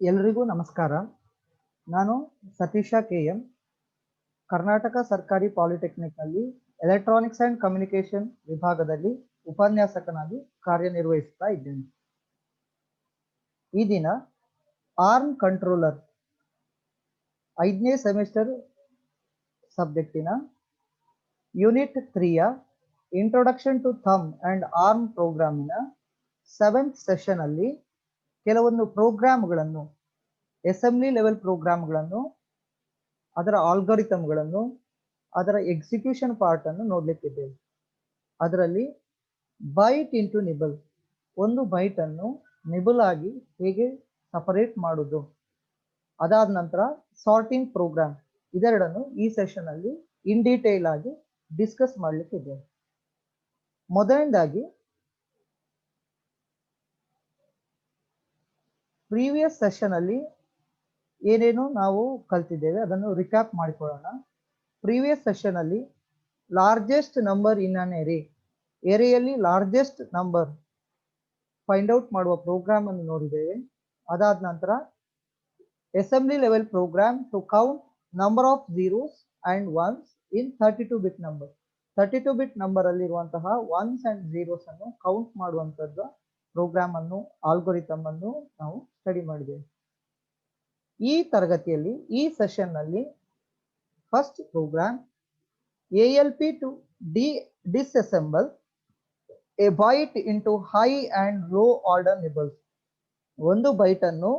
ಎಲ್ರಿಗೂ ನಮಸ್ಕಾರ. ನಾನು ಸತೀಶ KM, ಕರ್ನಾಟಕ ಸರ್ಕಾರಿ ಪಾಲಿಟೆಕ್ನಿಕ್ನಲ್ಲಿ ಎಲೆಕ್ಟ್ರಾನಿಕ್ಸ್ ಆ್ಯಂಡ್ ಕಮ್ಯುನಿಕೇಷನ್ ವಿಭಾಗದಲ್ಲಿ ಉಪನ್ಯಾಸಕನಾಗಿ ಕಾರ್ಯನಿರ್ವಹಿಸ್ತಾ ಇದ್ದೇನೆ. ಈ ದಿನ ಆರ್ಮ್ ಕಂಟ್ರೋಲರ್ 5ನೇ ಸೆಮಿಸ್ಟರ್ ಸಬ್ಜೆಕ್ಟಿನ ಯೂನಿಟ್ 3ಯ introduction to thumb and ARM ಪ್ರೋಗ್ರಾಮಿನ 7th ಸೆಷನ್ ಅಲ್ಲಿ ಕೆಲವೊಂದು ಪ್ರೋಗ್ರಾಮ್ಗಳನ್ನು, ಅಸೆಂಬ್ಲಿ ಲೆವೆಲ್ ಪ್ರೋಗ್ರಾಮ್ಗಳನ್ನು, ಅದರ ಆಲ್ಗಾರಿಥಮ್ಗಳನ್ನು, ಅದರ ಎಕ್ಸಿಕ್ಯೂಷನ್ ಪಾರ್ಟ್ ಅನ್ನು ನೋಡ್ಲಿಕ್ಕಿದ್ದೇವೆ. ಅದರಲ್ಲಿ ಬೈಟ್ ಇಂಟು ನಿಬಲ್, ಒಂದು ಬೈಟ್ ಅನ್ನು ನಿಬಲ್ ಆಗಿ ಹೇಗೆ ಸಪರೇಟ್ ಮಾಡುವುದು, ಅದಾದ ನಂತರ ಸಾರ್ಟಿಂಗ್ ಪ್ರೋಗ್ರಾಮ್, ಇದೆರಡನ್ನು ಈ ಸೆಷನ್ ಅಲ್ಲಿ ಇನ್ ಡೀಟೇಲ್ ಆಗಿ ಡಿಸ್ಕಸ್ ಮಾಡ್ಲಿಕ್ಕಿದ್ದೇವೆ. ಮೊದಲನೇದಾಗಿ ಪ್ರೀವಿಯಸ್ ಸೆಷನ್ ಅಲ್ಲಿ ಏನೇನು ನಾವು ಕಲ್ತಿದ್ದೇವೆ ಅದನ್ನು ರಿಕ್ಯಾಪ್ ಮಾಡಿಕೊಳ್ಳೋಣ. ಪ್ರೀವಿಯಸ್ ಸೆಷನ್ ಅಲ್ಲಿ ಲಾರ್ಜೆಸ್ಟ್ ನಂಬರ್ ಇನ್ ಅನ್ ಎರೆಯಲ್ಲಿ ಲಾರ್ಜೆಸ್ಟ್ ನಂಬರ್ ಫೈಂಡ್ ಔಟ್ ಮಾಡುವ ಪ್ರೋಗ್ರಾಮ್ ಅನ್ನು ನೋಡಿದ್ದೇವೆ. ಅದಾದ ನಂತರ assembly level program to count number of zeros and ones in 32-bit number. 32-bit number ಅಲ್ಲಿರುವಂತಹ ಒನ್ಸ್ ಅಂಡ್ ಝೀರೋಸ್ ಅನ್ನು ಕೌಂಟ್ ಮಾಡುವಂತದ್ದು ಪ್ರೋಗ್ರಾಮ್ ಅನ್ನು, ಆಲ್ಗೋರಿಥಮ್ ಅನ್ನು ನಾವು ಸ್ಟಡಿ ಮಾಡಿದ್ದೇವೆ. ಈ ತರಗತಿಯಲ್ಲಿ, ಈ ಸೆಷನ್ ನಲ್ಲಿ first program ALP to disassemble a byte into high and low order nibbles. ಒಂದು ಬೈಟ್ ಅನ್ನು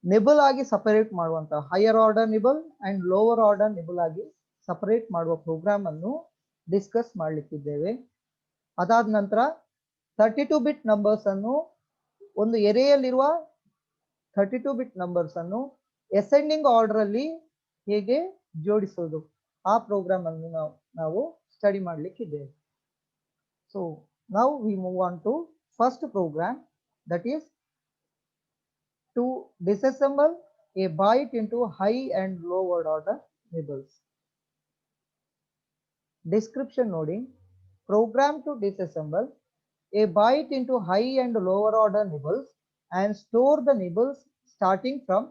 ನಿಬಲ್ ಆಗಿ ಸಪರೇಟ್ ಮಾಡುವಂತಹ higher order nibble and lower order nibble ಆಗಿ ಸಪರೇಟ್ ಮಾಡುವ ಪ್ರೋಗ್ರಾಮ್ ಅನ್ನು ಡಿಸ್ಕಸ್ ಮಾಡಲಿಕ್ಕಿದ್ದೇವೆ. ಅದಾದ ನಂತರ 32-bit ನಂಬರ್ಸ್ ಅನ್ನು, ಒಂದು ಎರೆಯಲ್ಲಿರುವ 32-bit ನಂಬರ್ಸ್ ಅನ್ನು ಅಸೆಂಡಿಂಗ್ ಆರ್ಡರ್ ಅಲ್ಲಿ ಹೇಗೆ ಜೋಡಿಸೋದು, ಆ ಪ್ರೋಗ್ರಾಮ್ ಅನ್ನು ನಾವು ಸ್ಟಡಿ ಮಾಡಲಿಕ್ಕಿದ್ದೇವೆ. So now we move on to first program, that is to disassemble a byte into high and lower order nibbles. Description ನೋಡಿ. Program to disassemble a byte into high and lower order nibbles and store the nibbles starting from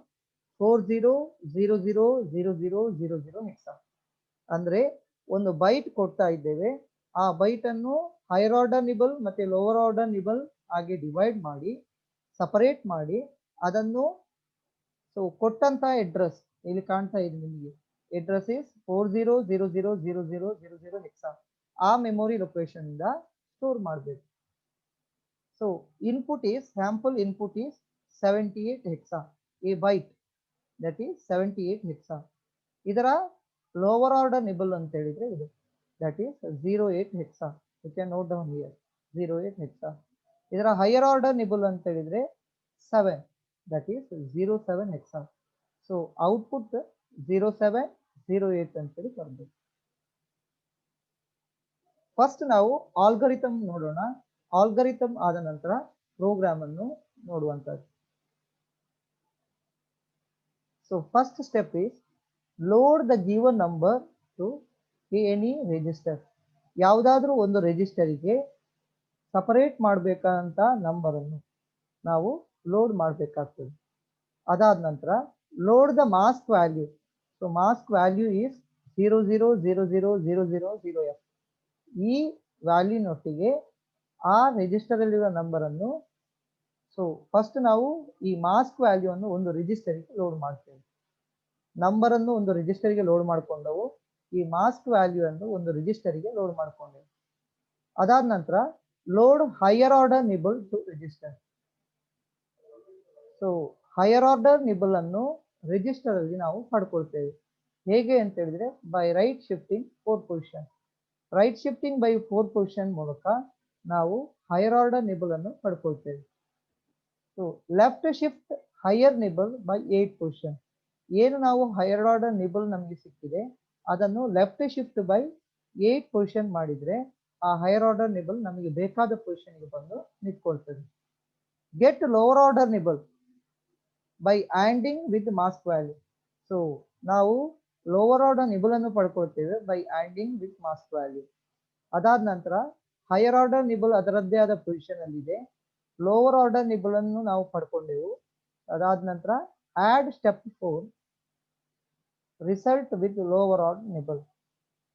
40000000 hexa. ಅಂದ್ರೆ ಒಂದು byte ಕೊಡ್ತಾ ಇದ್ದೇವೆ, ಆ byte ಅನ್ನು higher order nibble ಮತ್ತೆ lower order nibble ಆಗಿ divide ಮಾಡಿ, ಸಪರೇಟ್ ಮಾಡಿ, ಅದನ್ನು ಕೊಟ್ಟಂತ ಅಡ್ರೆಸ್ ಇಲ್ಲಿ ಕಾಣ್ತಾ ಇದೆ ನಿಮಗೆ, ಅಡ್ರೆಸ್ ಇಸ್ 40000000 hexa. ಆ ಮೆಮೊರಿ ಲೊಕೇಶನ್ ಇಂದ ಸ್ಟೋರ್ ಮಾಡಬೇಕು. So input is, sample input is 78 hexa, a byte that is 78 hexa. ಇದರ lower order nibble ಅಂತ ಹೇಳಿದ್ರೆ ಇದು, that is 08 hexa. You can note down here 08 hexa. ಇದರ higher order nibble ಅಂತ ಹೇಳಿದ್ರೆ 7, that is 07 hexa. So output 0708 ಅಂತ ಹೇಳಿ ಬರಬೇಕು. ಫಸ್ಟ್ ನಾವು ಆಲ್ಗಾರಿಥಮ್ ನೋಡೋಣ. ಆಲ್ಗಾರಿಥಮ್ ಆದ ನಂತರ ಪ್ರೋಗ್ರಾಮ್ ಅನ್ನು ನೋಡುವಂತದ್ದು. So first step is load the given number to any register. ಯಾವುದಾದ್ರೂ ಒಂದು ರಿಜಿಸ್ಟರಿಗೆ ಸಪರೇಟ್ ಮಾಡಬೇಕಂತ ನಂಬರ್ ಅನ್ನು ನಾವು ಲೋಡ್ ಮಾಡಬೇಕಾಗ್ತದೆ. ಅದಾದ ನಂತರ load the mask value. So mask value is 00000000F. ಈ ವ್ಯಾಲ್ಯೂನೊಟ್ಟಿಗೆ ಆ ರಿಜಿಸ್ಟರ್ ಅಲ್ಲಿರುವ ನಂಬರ್ ಅನ್ನು, ಸೊ ಫಸ್ಟ್ ನಾವು ಈ ಮಾಸ್ಕ್ ವ್ಯಾಲ್ಯೂ ಅನ್ನು ಒಂದು ರಿಜಿಸ್ಟರ್ಗೆ ಲೋಡ್ ಮಾಡ್ತೇವೆ. ನಂಬರ್ ಅನ್ನು ಒಂದು ರಿಜಿಸ್ಟರ್ಗೆ ಲೋಡ್ ಮಾಡ್ಕೊಂಡವು, ಈ ಮಾಸ್ಕ್ ವ್ಯಾಲ್ಯೂ ಅನ್ನು ಒಂದು ರಿಜಿಸ್ಟರ್ಗೆ ಲೋಡ್ ಮಾಡ್ಕೊಂಡೆವು. ಅದಾದ ನಂತರ load higher order nibble to register. So higher order nibble ಅನ್ನು ರಿಜಿಸ್ಟರ್ ಅಲ್ಲಿ ನಾವು ಪಡ್ಕೊಳ್ತೇವೆ. ಹೇಗೆ ಅಂತ ಹೇಳಿದ್ರೆ by right shifting 4 position. Right shifting by 4 position ಮೂಲಕ ನಾವು ಹೈಯರ್ ಆರ್ಡರ್ ನಿಬಲ್ ಅನ್ನು ಪಡ್ಕೊಳ್ತೇವೆ. So left shift higher nibble by 8 position. ಏನು ನಾವು ಹೈಯರ್ ಆರ್ಡರ್ ನಿಬಲ್ ನಮಗೆ ಸಿಕ್ಕಿದೆ ಅದನ್ನು ಲೆಫ್ಟ್ ಶಿಫ್ಟ್ ಬೈ 8 ಪೊಸಿಷನ್ ಮಾಡಿದ್ರೆ ಆ ಹೈಯರ್ ಆರ್ಡರ್ ನಿಬಲ್ ನಮಗೆ ಬೇಕಾದ ಪೊಸಿಷನ್ಗೆ ಬಂದು ನಿಂತ್ಕೊಳ್ತದೆ. Get lower order nibble by anding with mask value. So ನಾವು ಲೋವರ್ ಆರ್ಡರ್ ನಿಬಲ್ ಅನ್ನು ಪಡ್ಕೊಳ್ತೇವೆ by anding with mask value. ಅದಾದ ನಂತರ ಹೈಯರ್ ಆರ್ಡರ್ ನಿಬಲ್ ಅದರದ್ದೇ ಆದ ಪೊಸಿಷನ್ ಅಲ್ಲಿ ಇದೆ, ಲೋವರ್ ಆರ್ಡರ್ ನಿಬಲ್ ಅನ್ನು ನಾವು ಪಡ್ಕೊಂಡೆವು, ಅದಾದ ನಂತರ add step 4 result with lower order nibble.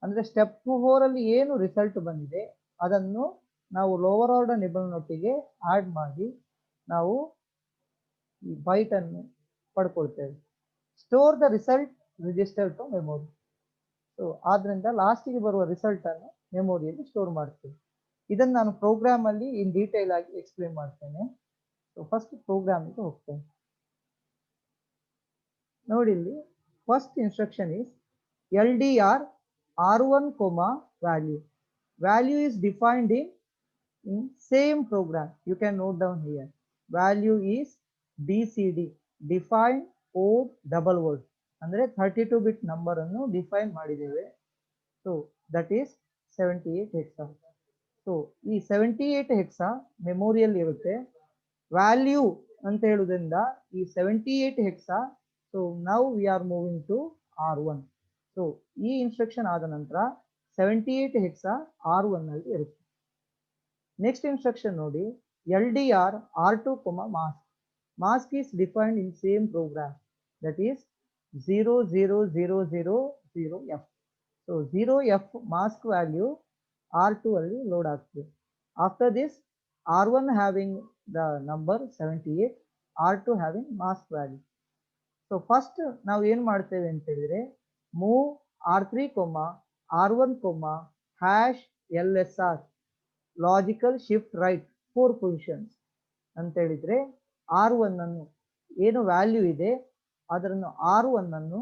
ಅಂದ್ರೆ ಸ್ಟೆಪ್ 4 ಅಲ್ಲಿ ಏನು ರಿಸಲ್ಟ್ ಬಂದಿದೆ ಅದನ್ನು ನಾವು ಲೋವರ್ ಆರ್ಡರ್ ನಿಬಲ್ನೊಟ್ಟಿಗೆ ಆಡ್ ಮಾಡಿ ನಾವು ಈ ಬೈಟ್ ಅನ್ನು ಪಡ್ಕೊಳ್ತೇವೆ. Store the result register to memory. So ಆದ್ರಿಂದ ಲಾಸ್ಟಿಗೆ ಬರುವ ರಿಸಲ್ಟ್ ಅನ್ನು ಮೆಮೊರಿಯಲ್ಲಿ ಸ್ಟೋರ್ ಮಾಡ್ತೀವಿ. ಇದನ್ನು ನಾನು ಪ್ರೋಗ್ರಾಮ್ ಅಲ್ಲಿ ಇನ್ ಡೀಟೇಲ್ ಆಗಿ ಎಕ್ಸ್ಪ್ಲೇನ್ ಮಾಡ್ತೇನೆ. ಸೊ ಫಸ್ಟ್ ಪ್ರೋಗ್ರಾಮಿಗೆ ಹೋಗ್ತೇನೆ. ನೋಡಿ ಇಲ್ಲಿ first instruction is LDR R1, value. Value is defined in same program. You can note down here. Value is DCD, define code double word. ಅಂದ್ರೆ 32-bit ನಂಬರ್ ಅನ್ನು define ಮಾಡಿದ್ದೇವೆ. So that is 78 hexa. So ಈ 78 Hexa ಮೆಮೊರಿಯಲ್ಲಿ ಇರುತ್ತೆ. Value ಅಂತ ಹೇಳುವುದರಿಂದ ಈ 78 hexa. So now we are moving to R1. So ಈ instruction ಆದ ನಂತರ 78 ಹೆಕ್ಸಾ R1 ನಲ್ಲಿ ಇರುತ್ತೆ. ನೆಕ್ಸ್ಟ್ ಇನ್ಸ್ಟ್ರಕ್ಷನ್ ನೋಡಿ LDR R2, mask. Mask is defined in same program, that is 00000F. So 0F mask value R2 ಅಲ್ಲಿ load ಆಗ್ತದೆ. After this R1 having the number 78, R2 having mask value. So first ನಾವು ಏನು ಮಾಡ್ತೇವೆ ಅಂತ ಹೇಳಿದ್ರೆ move R3, R1, #LSR logical shift right 4 positions ಅಂತ ಹೇಳಿದ್ರೆ R1 ಅನ್ನು ಏನು ವ್ಯಾಲ್ಯೂ ಇದೆ ಅದನ್ನು R1 ಅನ್ನು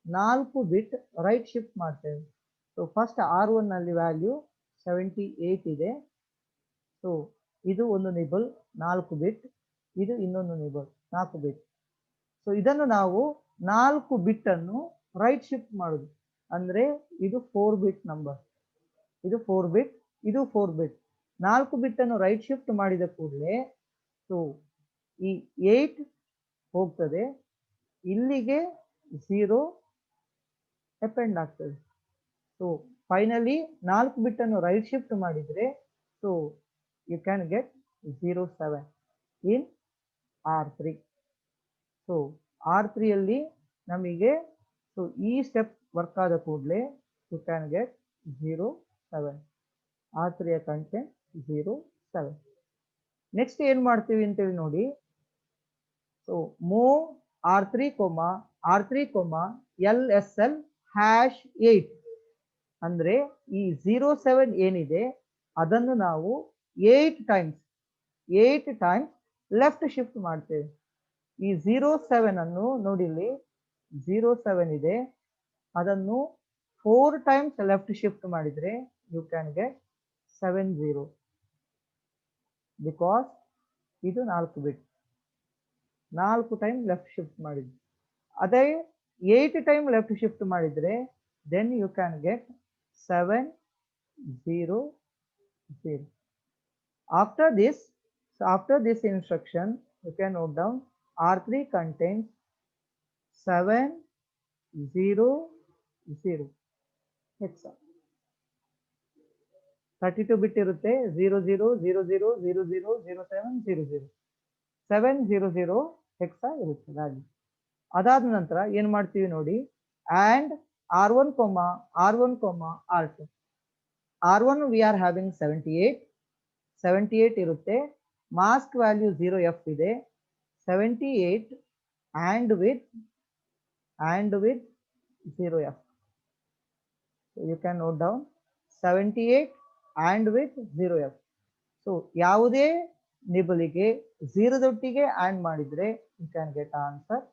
4 ಬಿಟ್ ರೈಟ್ ಶಿಫ್ಟ್ ಮಾಡ್ತೇವೆ. ಸೊ ಫಸ್ಟ್ R1 ನಲ್ಲಿ ವ್ಯಾಲ್ಯೂ 78 ಇದೆ. ಸೊ ಇದು ಒಂದು ನಿಬಲ್ 4 ಬಿಟ್, ಇದು ಇನ್ನೊಂದು ನಿಬಲ್ 4 ಬಿಟ್. ಸೊ ಇದನ್ನು ನಾವು 4 ಬಿಟ್ ಅನ್ನು ರೈಟ್ ಶಿಫ್ಟ್ ಮಾಡುದು. ಅಂದ್ರೆ ಇದು 4 ಬಿಟ್ ನಂಬರ್, ಇದು 4 ಬಿಟ್, ಇದು 4 ಬಿಟ್. 4 ಬಿಟ್ ಅನ್ನು ರೈಟ್ ಶಿಫ್ಟ್ ಮಾಡಿದ ಕೂಡಲೇ ಸೊ ಈ 8 ಹೋಗ್ತದೆ, ಇಲ್ಲಿಗೆ 0 ಅಪೆಂಡ್ ಆಗ್ತದೆ. ಸೊ ಫೈನಲಿ 4 ಬಿಟ್ ಅನ್ನು ರೈಟ್ ಶಿಫ್ಟ್ ಮಾಡಿದ್ರೆ so you can get 07 in R3. So R3 ಅಲ್ಲಿ ನಮಗೆ ಸೊ ಈ ಸ್ಟೆಪ್ ವರ್ಕ್ ಆದ ಕೂಡಲೇ ಯು ಕ್ಯಾನ್ ಗೆಟ್ 07. R3 ಯ ಕಂಟೆಂಟ್ 07. ನೆಕ್ಸ್ಟ್ ಏನ್ ಮಾಡ್ತೀವಿ ಅಂತೇಳಿ ನೋಡಿ. ಸೊ ಮೂವ್ R3, LSL #8 ಅಂದ್ರೆ ಈ 07 ಏನಿದೆ ಅದನ್ನು ನಾವು 8 ಟೈಮ್ಸ್ ಲೆಫ್ಟ್ ಶಿಫ್ಟ್ ಮಾಡ್ತೇವೆ. ಈ 07 ಅನ್ನು ನೋಡಿ ಇಲ್ಲಿ 07 ಇದೆ, ಅದನ್ನು 4 ಟೈಮ್ಸ್ ಲೆಫ್ಟ್ ಶಿಫ್ಟ್ ಮಾಡಿದ್ರೆ ಯು ಕ್ಯಾನ್ ಗೆಟ್ 70 ಬಿಕಾಸ್ ಇದು 4 ಬಿಟ್, 4 ಟೈಮ್ ಲೆಫ್ಟ್ ಶಿಫ್ಟ್ ಮಾಡಿದ್ವಿ. ಅದೇ 8 ಟೈಮ್ ಲೆಫ್ಟ್ ಶಿಫ್ಟ್ ಮಾಡಿದ್ರೆ then you can get 700. After this instruction you can note down R3 contains 700 hexa. 32 ಬಿಟ್ ಇರುತ್ತೆ. 0000000700 700 ಹೆಕ್ಸಾ ಇರುತ್ತೆ ವ್ಯಾಲ್ಯೂ. ಅದಾದ ನಂತರ ಏನ್ ಮಾಡ್ತೀವಿ ನೋಡಿ, and R1, R2. R1 V are having 78 ಇರುತ್ತೆ. ಮಾಸ್ಕ್ ವ್ಯಾಲ್ಯೂ 0F ಇದೆ. 78 and with 0F. So you can note down 78 and with 0F. So ಯಾವುದೇ ನಿಬಲಿಗೆ 0ದೊಟ್ಟಿಗೆ ಆ್ಯಂಡ್ ಮಾಡಿದ್ರೆ ಯು ಕ್ಯಾನ್ ಗೆಟ್ ಆನ್ಸರ್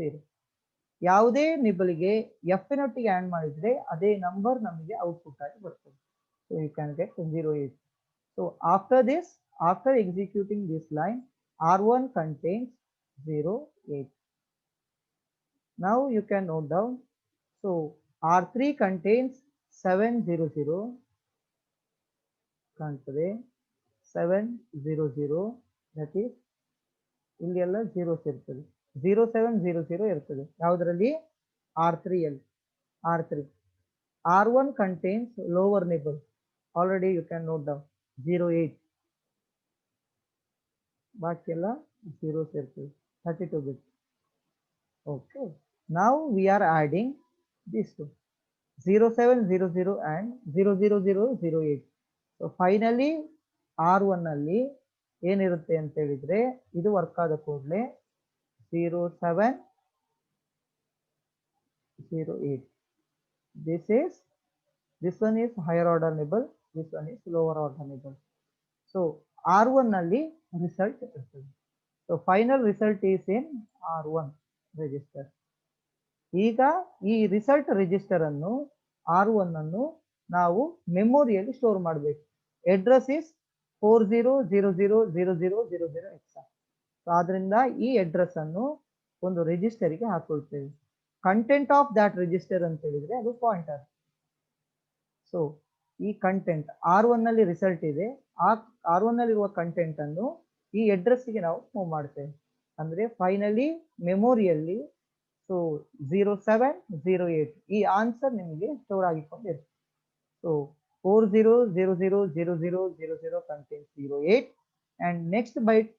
0. ಯಾವುದೇ ನಿಬಲಿಗೆ ಎಫ್ನೊಟ್ಟಿಗೆ ಆ್ಯಂಡ್ ಮಾಡಿದ್ರೆ ಅದೇ ನಂಬರ್ ನಮಗೆ ಔಟ್ಪುಟ್ ಆಗಿ ಬರ್ತದೆ. So you can get 08. So after executing this line R1 contains 08. Now you can note down. So R3 contains 700 ಕಾಣ್ತದೆ, 700 that is ಇಲ್ಲಿ ಎಲ್ಲ ಜೀರೋಸ್ ಇರ್ತದೆ. 0700 ಇರ್ತದೆ ಯಾವುದರಲ್ಲಿ R3 ಅಲ್ಲಿ. R1 contains lower nibble, already you can note down 08, ಬಾಕಿ ಎಲ್ಲ zeros ಇರ್ತದೆ. 32 bit. Okay. Now we are adding these two 0700 and 00008. So finally R1 ಅಲ್ಲಿ ಏನಿರುತ್ತೆ ಅಂತ ಹೇಳಿದ್ರೆ ಇದು ವರ್ಕ್ ಆದ ಕೂಡಲೇ 0708. This one is higher order nibble, this one is lower order nibble. So R1 ನಲ್ಲಿ ರಿಸಲ್ಟ್ ಇರ್ತದೆ. So final result is in R1 register. ಈಗ ಈ ರಿಸಲ್ಟ್ ರಿಜಿಸ್ಟರ್ ಅನ್ನು R1 ಅನ್ನು ನಾವು ಮೆಮೊರಿಯಲ್ಲಿ ಸ್ಟೋರ್ ಮಾಡಬೇಕು. Address is 40000000 ಎಕ್ಸಾ. ಆದ್ರಿಂದ ಈ ಅಡ್ರೆಸ್ ಅನ್ನು ಒಂದು ರಿಜಿಸ್ಟರ್ಗೆ ಹಾಕೊಳ್ತೇವೆ. ಕಂಟೆಂಟ್ ಆಫ್ ದಾಟ್ ರಿಜಿಸ್ಟರ್ ಅಂತ ಹೇಳಿದ್ರೆ ಅದು ಪಾಯಿಂಟರ್. ಸೊ ಈ ಕಂಟೆಂಟ್ R1 ನಲ್ಲಿ ರಿಸಲ್ಟ್ ಇದೆ, ಆ R1 ನಲ್ಲಿರುವ ಕಂಟೆಂಟ್ ಅನ್ನು ಈ ಅಡ್ರೆಸ್ಗೆ ನಾವು ಮೂವ್ ಮಾಡ್ತೇವೆ. ಅಂದ್ರೆ ಫೈನಲಿ ಮೆಮೊರಿಯಲ್ಲಿ ಸೊ 0708 ಈ ಆನ್ಸರ್ ನಿಮಗೆ ಸ್ಟೋರ್ ಆಗಿಕೊಂಡಿರುತ್ತೆ. So 40000000 contains 08 and next byte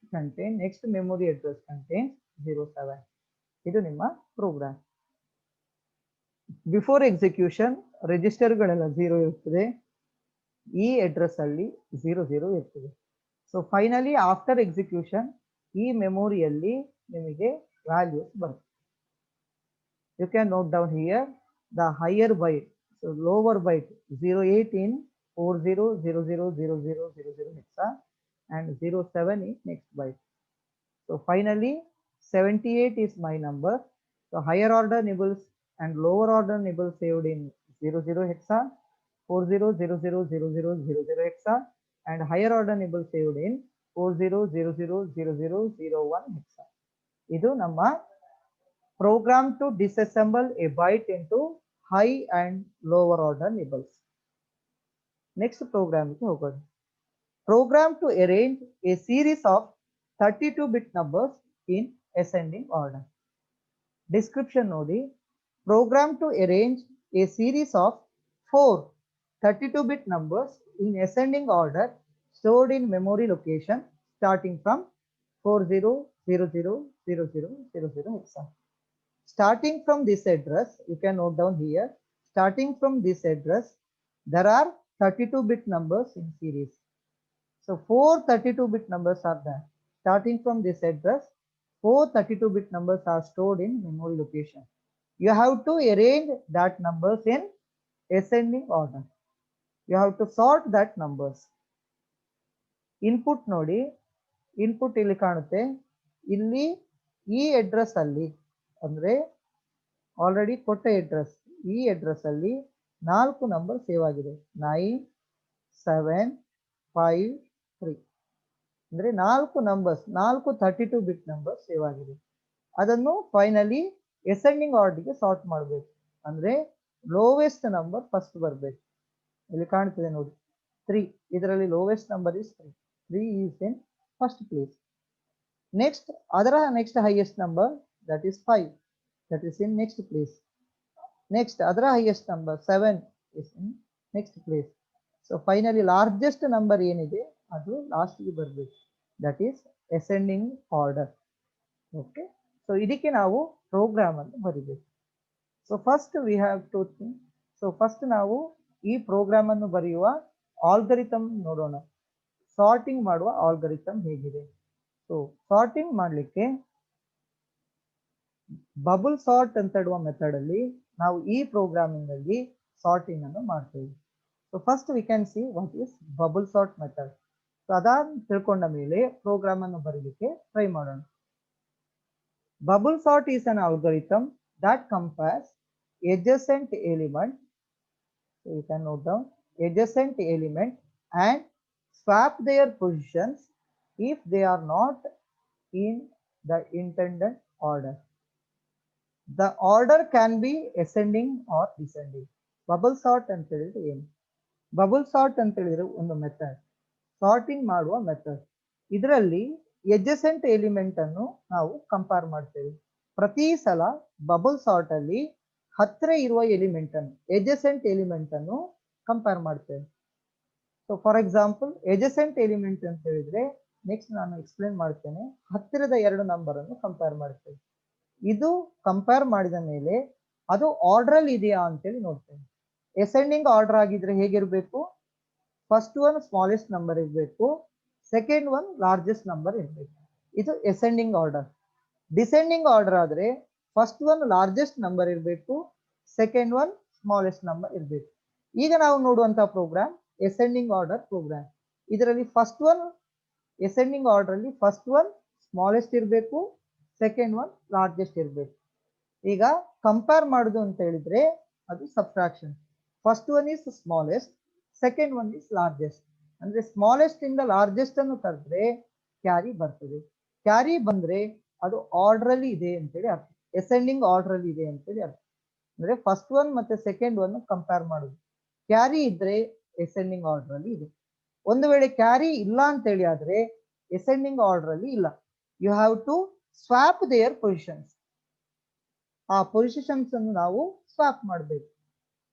next memory address contains 07. ಇದು ನಿಮ್ಮ ಪ್ರೋಗ್ರಾಮ್. ಬಿಫೋರ್ ಎಕ್ಸಿಕ್ಯೂಷನ್ ರಿಜಿಸ್ಟರ್ಗಳೆಲ್ಲ 0 ಇರ್ತದೆ, ಈ ಅಡ್ರೆಸ್ ಅಲ್ಲಿ 00 ಇರ್ತದೆ. ಸೊ ಫೈನಲಿ ಆಫ್ಟರ್ ಎಕ್ಸಿಕ್ಯೂಷನ್ ಈ ಮೆಮೊರಿಯಲ್ಲಿ ನಿಮಗೆ ವ್ಯಾಲ್ಯೂಸ್ ಬರುತ್ತೆ. You can note down here the higher byte, so lower byte 08 in 40000000 hexa and 07 in next byte. So finally 78 is my number. So higher order nibbles and lower order nibbles saved in 00 hexa, 40000000 hexa and higher order nibble saved in 40000001 hexa. ಇದು ನಮ್ಮ program to disassemble a byte into high and lower order nibbles. Next program is hogodu. Program to arrange a series of 32-bit numbers in ascending order. Description nodi. Program to arrange a series of 4 32-bit numbers in ascending order stored in memory location starting from 40000000 hexa. Starting from this address, you can note down here, starting from this address, there are 32-bit numbers in series. So 4 32-bit numbers are there. Starting from this address, 4 32-bit numbers are stored in memory location. You have to arrange that numbers in ascending order. You have to sort that numbers. Input nodi, input ಇಲ್ಲಿ ಕಾಣುತ್ತೆ, ಇಲ್ಲಿ ಈ address ಅಲ್ಲಿ ಅಂದ್ರೆ already ಕೊಟ್ಟ address, ಈ address ಅಲ್ಲಿ 4 number save ಆಗಿದೆ 9753 ಅಂದ್ರೆ 4 ನಂಬರ್ಸ್, 4 32 ಬಿಟ್ ನಂಬರ್ ಸೇವ್ ಆಗಿದೆ. ಅದನ್ನು ಫೈನಲಿ ಅಸೆಂಡಿಂಗ್ ಆರ್ಡರ್ಗೆ ಸಾರ್ಟ್ ಮಾಡಬೇಕು. ಅಂದ್ರೆ ಲೋವೆಸ್ಟ್ ನಂಬರ್ ಫಸ್ಟ್ ಬರಬೇಕು. ಇಲ್ಲಿ ಕಾಣ್ತಿದೆ ನೋಡಿ 3, ಇದರಲ್ಲಿ lowest number is 3 is in first place. Next other next highest number, that is 5, that is in next place. Next other highest number 7 is in next place. So finally largest number ಏನಿದೆ ಅದು last ಗೆ ಬರಬೇಕು, that is ascending order. Okay, so ಇದಕ್ಕೆ ನಾವು program ಅನ್ನು ಬರಿಬೇಕು. So first we have to think. So first ನಾವು ಈ ಪ್ರೋಗ್ರಾಮ್ ಅನ್ನು ಬರೆಯುವ ಆಲ್ಗರಿಥಮ್ ನೋಡೋಣ. ಸಾರ್ಟಿಂಗ್ ಮಾಡುವ ಆಲ್ಗರಿಥಮ್ ಹೇಗಿದೆ. ಸೊ ಸಾರ್ಟಿಂಗ್ ಮಾಡಲಿಕ್ಕೆ ಬಬಲ್ ಸಾರ್ಟ್ ಅಂತ ಹೇಳುವ ಮೆಥಡ್ ಅಲ್ಲಿ ನಾವು ಈ ಪ್ರೋಗ್ರಾಮಿಂಗ್ ಅಲ್ಲಿ ಸಾರ್ಟಿಂಗ್ ಅನ್ನು ಮಾಡ್ತೇವೆ. So first we can see what is bubble sort method. So ಅದಾದ ತಿಳ್ಕೊಂಡ ಮೇಲೆ ಪ್ರೋಗ್ರಾಮ್ ಅನ್ನು ಬರೀಲಿಕ್ಕೆ ಟ್ರೈ ಮಾಡೋಣ. Bubble sort is an algorithm that compares adjacent element, so you can note down adjacent element and swap their positions if they are not in the intended order. The order can be ascending or descending. Bubble sort ಅಂತ ಹೇಳಿದ್ರೆ ಏನು? Bubble sort ಅಂತ ಹೇಳಿದ್ರೆ ಒಂದು method, sorting ಮಾಡುವ method. ಇದರಲ್ಲಿ adjacent element ಅನ್ನು ನಾವು ಕಂಪೇರ್ ಮಾಡ್ತೇವೆ. ಪ್ರತಿ ಸಲ ಬಬಲ್ ಸಾರ್ಟ್ ಅಲ್ಲಿ ಹತ್ತಿರ ಇರುವ ಎಲಿಮೆಂಟ್ ಅನ್ನು, ಎಡ್ಜಸೆಂಟ್ ಎಲಿಮೆಂಟ್ ಅನ್ನು ಕಂಪೇರ್ ಮಾಡ್ತೇವೆ. So for example adjacent element ಅಂತ ಹೇಳಿದ್ರೆ ನೆಕ್ಸ್ಟ್ ನಾನು ಎಕ್ಸ್ಪ್ಲೇನ್ ಮಾಡ್ತೇನೆ. ಹತ್ತಿರದ ಎರಡು ನಂಬರ್ ಅನ್ನು ಕಂಪೇರ್ ಮಾಡ್ತೇವೆ. ಇದು ಕಂಪೇರ್ ಮಾಡಿದ ಮೇಲೆ ಅದು ಆರ್ಡರ್ ಅಲ್ಲಿ ಇದೆಯಾ ಅಂತೇಳಿ ನೋಡ್ತೇನೆ. ಅಸೆಂಡಿಂಗ್ ಆರ್ಡರ್ ಆಗಿದ್ರೆ ಹೇಗಿರ್ಬೇಕು? ಫಸ್ಟ್ ಒನ್ ಸ್ಮಾಲೆಸ್ಟ್ ನಂಬರ್ ಇರಬೇಕು, ಸೆಕೆಂಡ್ ಒನ್ ಲಾರ್ಜೆಸ್ಟ್ ನಂಬರ್ ಇರಬೇಕು. ಇದು ಅಸೆಂಡಿಂಗ್ ಆರ್ಡರ್. ಡಿಸೆಂಡಿಂಗ್ ಆರ್ಡರ್ ಆದ್ರೆ ಫಸ್ಟ್ ಒನ್ ಲಾರ್ಜೆಸ್ಟ್ ನಂಬರ್ ಇರಬೇಕು, ಸೆಕೆಂಡ್ ಒನ್ ಸ್ಮಾಲೆಸ್ಟ್ ನಂಬರ್ ಇರಬೇಕು. ಈಗ ನಾವು ನೋಡುವಂತಹ ಪ್ರೋಗ್ರಾಮ್ ಅಸೆಂಡಿಂಗ್ ಆರ್ಡರ್ ಪ್ರೋಗ್ರಾಮ್. ಇದರಲ್ಲಿ ಫಸ್ಟ್ ಒನ್ ಅಸೆಂಡಿಂಗ್ ಆರ್ಡರ್ ಅಲ್ಲಿ ಫಸ್ಟ್ ಒನ್ ಸ್ಮಾಲೆಸ್ಟ್ ಇರಬೇಕು, ಸೆಕೆಂಡ್ ಒನ್ ಲಾರ್ಜೆಸ್ಟ್ ಇರಬೇಕು. ಈಗ ಕಂಪೇರ್ ಮಾಡುದು ಅಂತ ಹೇಳಿದ್ರೆ ಅದು subtraction. First one is smallest, second one is largest. ಅಂದ್ರೆ ಸ್ಮಾಲೆಸ್ಟ್ ಇಂದ ಲಾರ್ಜೆಸ್ಟ್ ಅನ್ನು ಕರೆದ್ರೆ ಕ್ಯಾರಿ ಬರ್ತದೆ. ಕ್ಯಾರಿ ಬಂದ್ರೆ ಅದು ಆರ್ಡರ್ ಅಲ್ಲಿ ಇದೆ ಅಂತೇಳಿ ಅರ್ಥ, ಅಸೆಂಡಿಂಗ್ ಆರ್ಡರ್ ಅಲ್ಲಿ ಇದೆ ಅಂತೇಳಿ ಅರ್ಥ. ಅಂದ್ರೆ ಫಸ್ಟ್ ಒನ್ ಮತ್ತೆ ಸೆಕೆಂಡ್ ಒನ್ ಕಂಪೇರ್ ಮಾಡುದು. ಕ್ಯಾರಿ ಇದ್ರೆ ಅಸೆಂಡಿಂಗ್ ಆರ್ಡರ್ ಅಲ್ಲಿ ಇದೆ. ಒಂದು ವೇಳೆ ಕ್ಯಾರಿ ಇಲ್ಲ ಅಂತೇಳಿ ಆದ್ರೆ ಅಸೆಂಡಿಂಗ್ ಆರ್ಡರ್ ಅಲ್ಲಿ ಇಲ್ಲ. You have to swap their positions. ಆ ಪೊಸಿಷನ್ಸ್ ಅನ್ನು ನಾವು ಸ್ವಾಪ್ ಮಾಡಬೇಕು.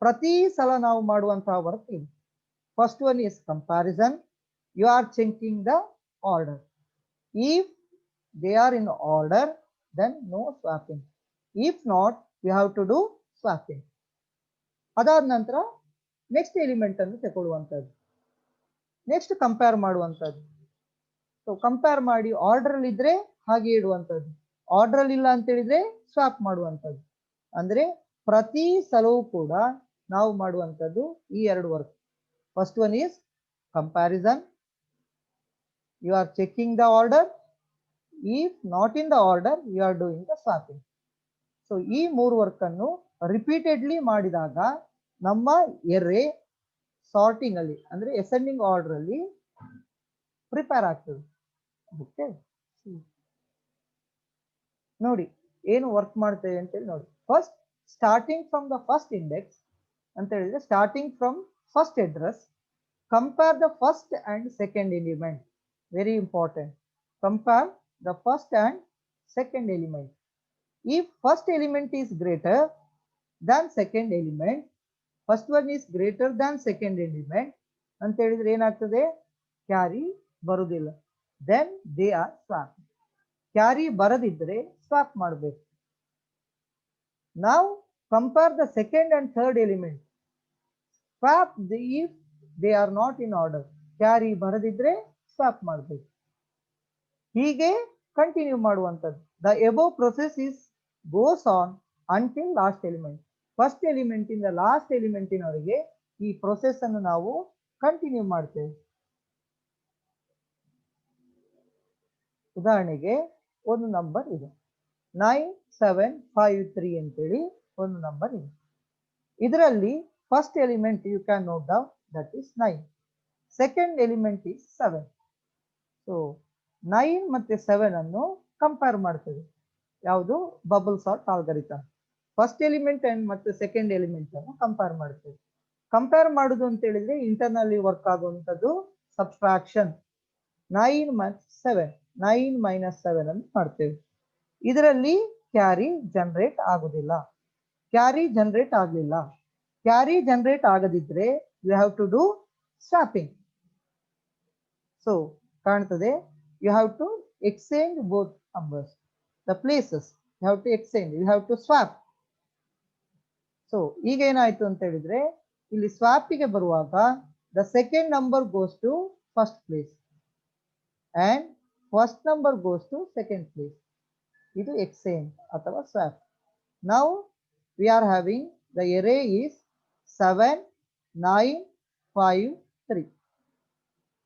ಪ್ರತಿ ಸಲ ನಾವು ಮಾಡುವಂತಹ ವರ್ಕ್ ಇದು. First one is comparison. You are checking the order. If they are in order then no swapping. If not you have to do swapping. ಅದಾದ ನಂತರ ನೆಕ್ಸ್ಟ್ ಎಲಿಮೆಂಟ್ ಅನ್ನು ತಗೊಳ್ಳುವಂಥದ್ದು, ನೆಕ್ಸ್ಟ್ ಕಂಪೇರ್ ಮಾಡುವಂಥದ್ದು. ಸೊ ಕಂಪೇರ್ ಮಾಡಿ order ಅಲ್ಲಿ ಇದ್ರೆ ಹಾಗೆ ಇಡುವಂಥದ್ದು, order ಅಲ್ಲಿ ಇಲ್ಲ ಅಂತ ಹೇಳಿದ್ರೆ ಸ್ವಾಪ್ ಮಾಡುವಂಥದ್ದು. ಅಂದ್ರೆ ಪ್ರತಿ ಸಲವೂ ಕೂಡ ನಾವು ಮಾಡುವಂಥದ್ದು ಈ ಎರಡು work. First one is comparison. You are checking the order. If not in the order you are doing the swapping. So ಈ ಮೂರು ವರ್ಕ್ ಅನ್ನು ರಿಪೀಟೆಡ್ಲಿ ಮಾಡಿದಾಗ ನಮ್ಮ ಎರೆ ಸಾರ್ಟಿಂಗ್ ಅಲ್ಲಿ ಅಂದ್ರೆ ಅಸೆಂಡಿಂಗ್ ಆರ್ಡರ್ ಅಲ್ಲಿ ಪ್ರಿಪೇರ್ ಆಗ್ತದೆ. ಓಕೆ, ನೋಡಿ ಏನು ವರ್ಕ್ ಮಾಡ್ತೇವೆ ಅಂತೇಳಿ ನೋಡಿ. First starting from the first index ಅಂತ ಹೇಳಿದ್ರೆ starting from first address, compare the first and second element. Very important. Compare the first and second element. If first element is greater than second element, first one is greater than second element ಅಂತ ಹೇಳಿದ್ರೆ ಏನಾಗ್ತದೆ? Carry ಬರುವುದಿಲ್ಲ. Then they are swap. Carry ಬರದಿದ್ರೆ swap ಮಾಡಬೇಕು. Now compare the second and third element. Swap if they are not in order. Carry ಬರದಿದ್ರೆ swap ಮಾಡಬೇಕು. ಹೀಗೆ continue ಮಾಡುವಂಥದ್ದು. The above process is goes on until last element. First element ಇಂದ last ಎಲಿಮೆಂಟಿನವರೆಗೆ ಈ process ಅನ್ನು ನಾವು continue ಮಾಡ್ತೇವೆ. ಉದಾಹರಣೆಗೆ ಒಂದು ನಂಬರ್ ಇದೆ 9753 ಅಂತೇಳಿ ಒಂದು ನಂಬರ್ ಇದೆ. ಇದರಲ್ಲಿ first element you can note down that is 9. Second element is 7. So 9 ಮತ್ತೆ 7 ಅನ್ನು ಕಂಪೇರ್ ಮಾಡ್ತೇವೆ. ಯಾವುದು? Bubble sort algorithm. First element and ಮತ್ತೆ ಸೆಕೆಂಡ್ ಎಲಿಮೆಂಟ್ ಅನ್ನು ಕಂಪೇರ್ ಮಾಡ್ತೇವೆ. ಕಂಪೇರ್ ಮಾಡುದು ಅಂತ ಹೇಳಿದ್ರೆ ಇಂಟರ್ನಲ್ಲಿ ವರ್ಕ್ ಆಗುವಂಥದ್ದು ಸಬ್ಸ್ಟ್ರಾಕ್ಷನ್. 9 ಮತ್ತು 7, 9 ಮೈನಸ್ 7 ಅನ್ನು ಮಾಡ್ತೇವೆ. ಇದರಲ್ಲಿ ಕ್ಯಾರಿ ಜನರೇಟ್ ಆಗುದಿಲ್ಲ. ಕ್ಯಾರಿ ಜನರೇಟ್ ಆಗಲಿಲ್ಲ. ಕ್ಯಾರಿ ಜನರೇಟ್ ಆಗದಿದ್ರೆ you have to do swapping. So ಕಾಣ್ತದೆ, you have to exchange both numbers. The places you have to exchange, you have to swap. So ಈಗ ಏನಾಯ್ತು ಅಂತ ಹೇಳಿದ್ರೆ ಇಲ್ಲಿ ಸ್ವಾಪಿಗೆ ಬರುವಾಗ the second number goes to first place and first number goes to second place. ಇದು exchange ಅಥವಾ swap. Now we are having the array is 7 9 5 3.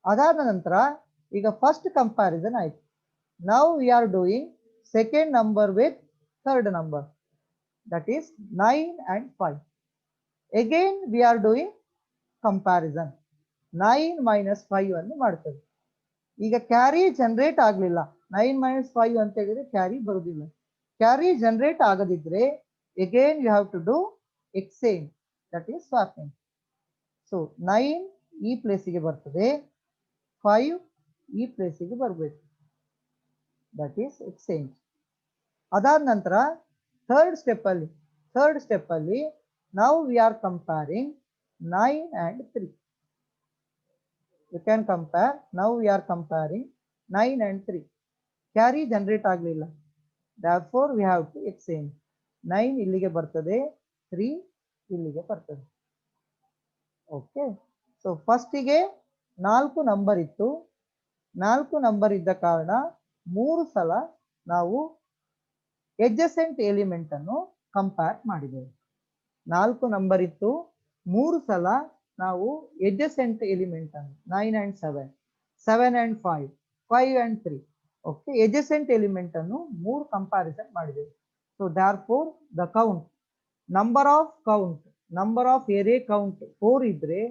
ಅದಾದ ನಂತರ ಈಗ ಫಸ್ಟ್ ಕಂಪ್ಯಾರಿಸನ್ ಆಯ್ತು. Now we are doing second number with third number, that is 9 and 5. Again we are doing comparison. 9 minus 5 ಅನ್ನು ಮಾಡ್ತೇವೆ. ಈಗ carry generate ಆಗಲಿಲ್ಲ. 9 minus 5 ಅಂತ ಹೇಳಿದ್ರೆ ಕ್ಯಾರಿ ಬರುವುದಿಲ್ಲ. ಕ್ಯಾರಿ ಜನರೇಟ್ ಆಗದಿದ್ರೆ again you have to do exchange, that is swapping. So 9 ಈ ಪ್ಲೇಸಿಗೆ ಬರ್ತದೆ, 5 ಈ ಪ್ಲೇಸಿಗೆ ಬರಬೇಕು, ದಟ್ ಈಸ್ ಎಕ್ಸ್ಚೇಂಜ್. ಅದಾದ ನಂತರ ಥರ್ಡ್ ಸ್ಟೆಪ್ ಅಲ್ಲಿ ನಾವು V are comparing 9 and 3. You can compare. Now we are comparing 9 and 3. Carry generate ಆಗಲಿಲ್ಲ. Therefore we have to exchange. 9 ಇಲ್ಲಿಗೆ ಬರ್ತದೆ, 3 ಇಲ್ಲಿಗೆ ಬರ್ತದೆ. ಓಕೆ. ಸೊ ಫಸ್ಟಿಗೆ 4 ನಂಬರ್ ಇತ್ತು. 4 ನಂಬರ್ ಇದ್ದ ಕಾರಣ 3 ಸಲ ನಾವು ಎಡ್ಜಸೆಂಟ್ ಎಲಿಮೆಂಟ್ ಅನ್ನು ಕಂಪೇರ್ ಮಾಡಿದ್ದೇವೆ. 4 ನಂಬರ್ ಇತ್ತು, 3 ಸಲ ನಾವು ಎಡ್ಜಸೆಂಟ್ ಎಲಿಮೆಂಟ್ ಅನ್ನು 9 and 7, 7 and 5, 5 and 3. Okay, adjacent element ಅನ್ನು 3 ಕಂಪ್ಯಾರಿಸನ್ ಮಾಡಿದ್ದೇವೆ. So therefore the count, number of ಎರೆ ಕೌಂಟ್ 4 ಇದ್ರೆ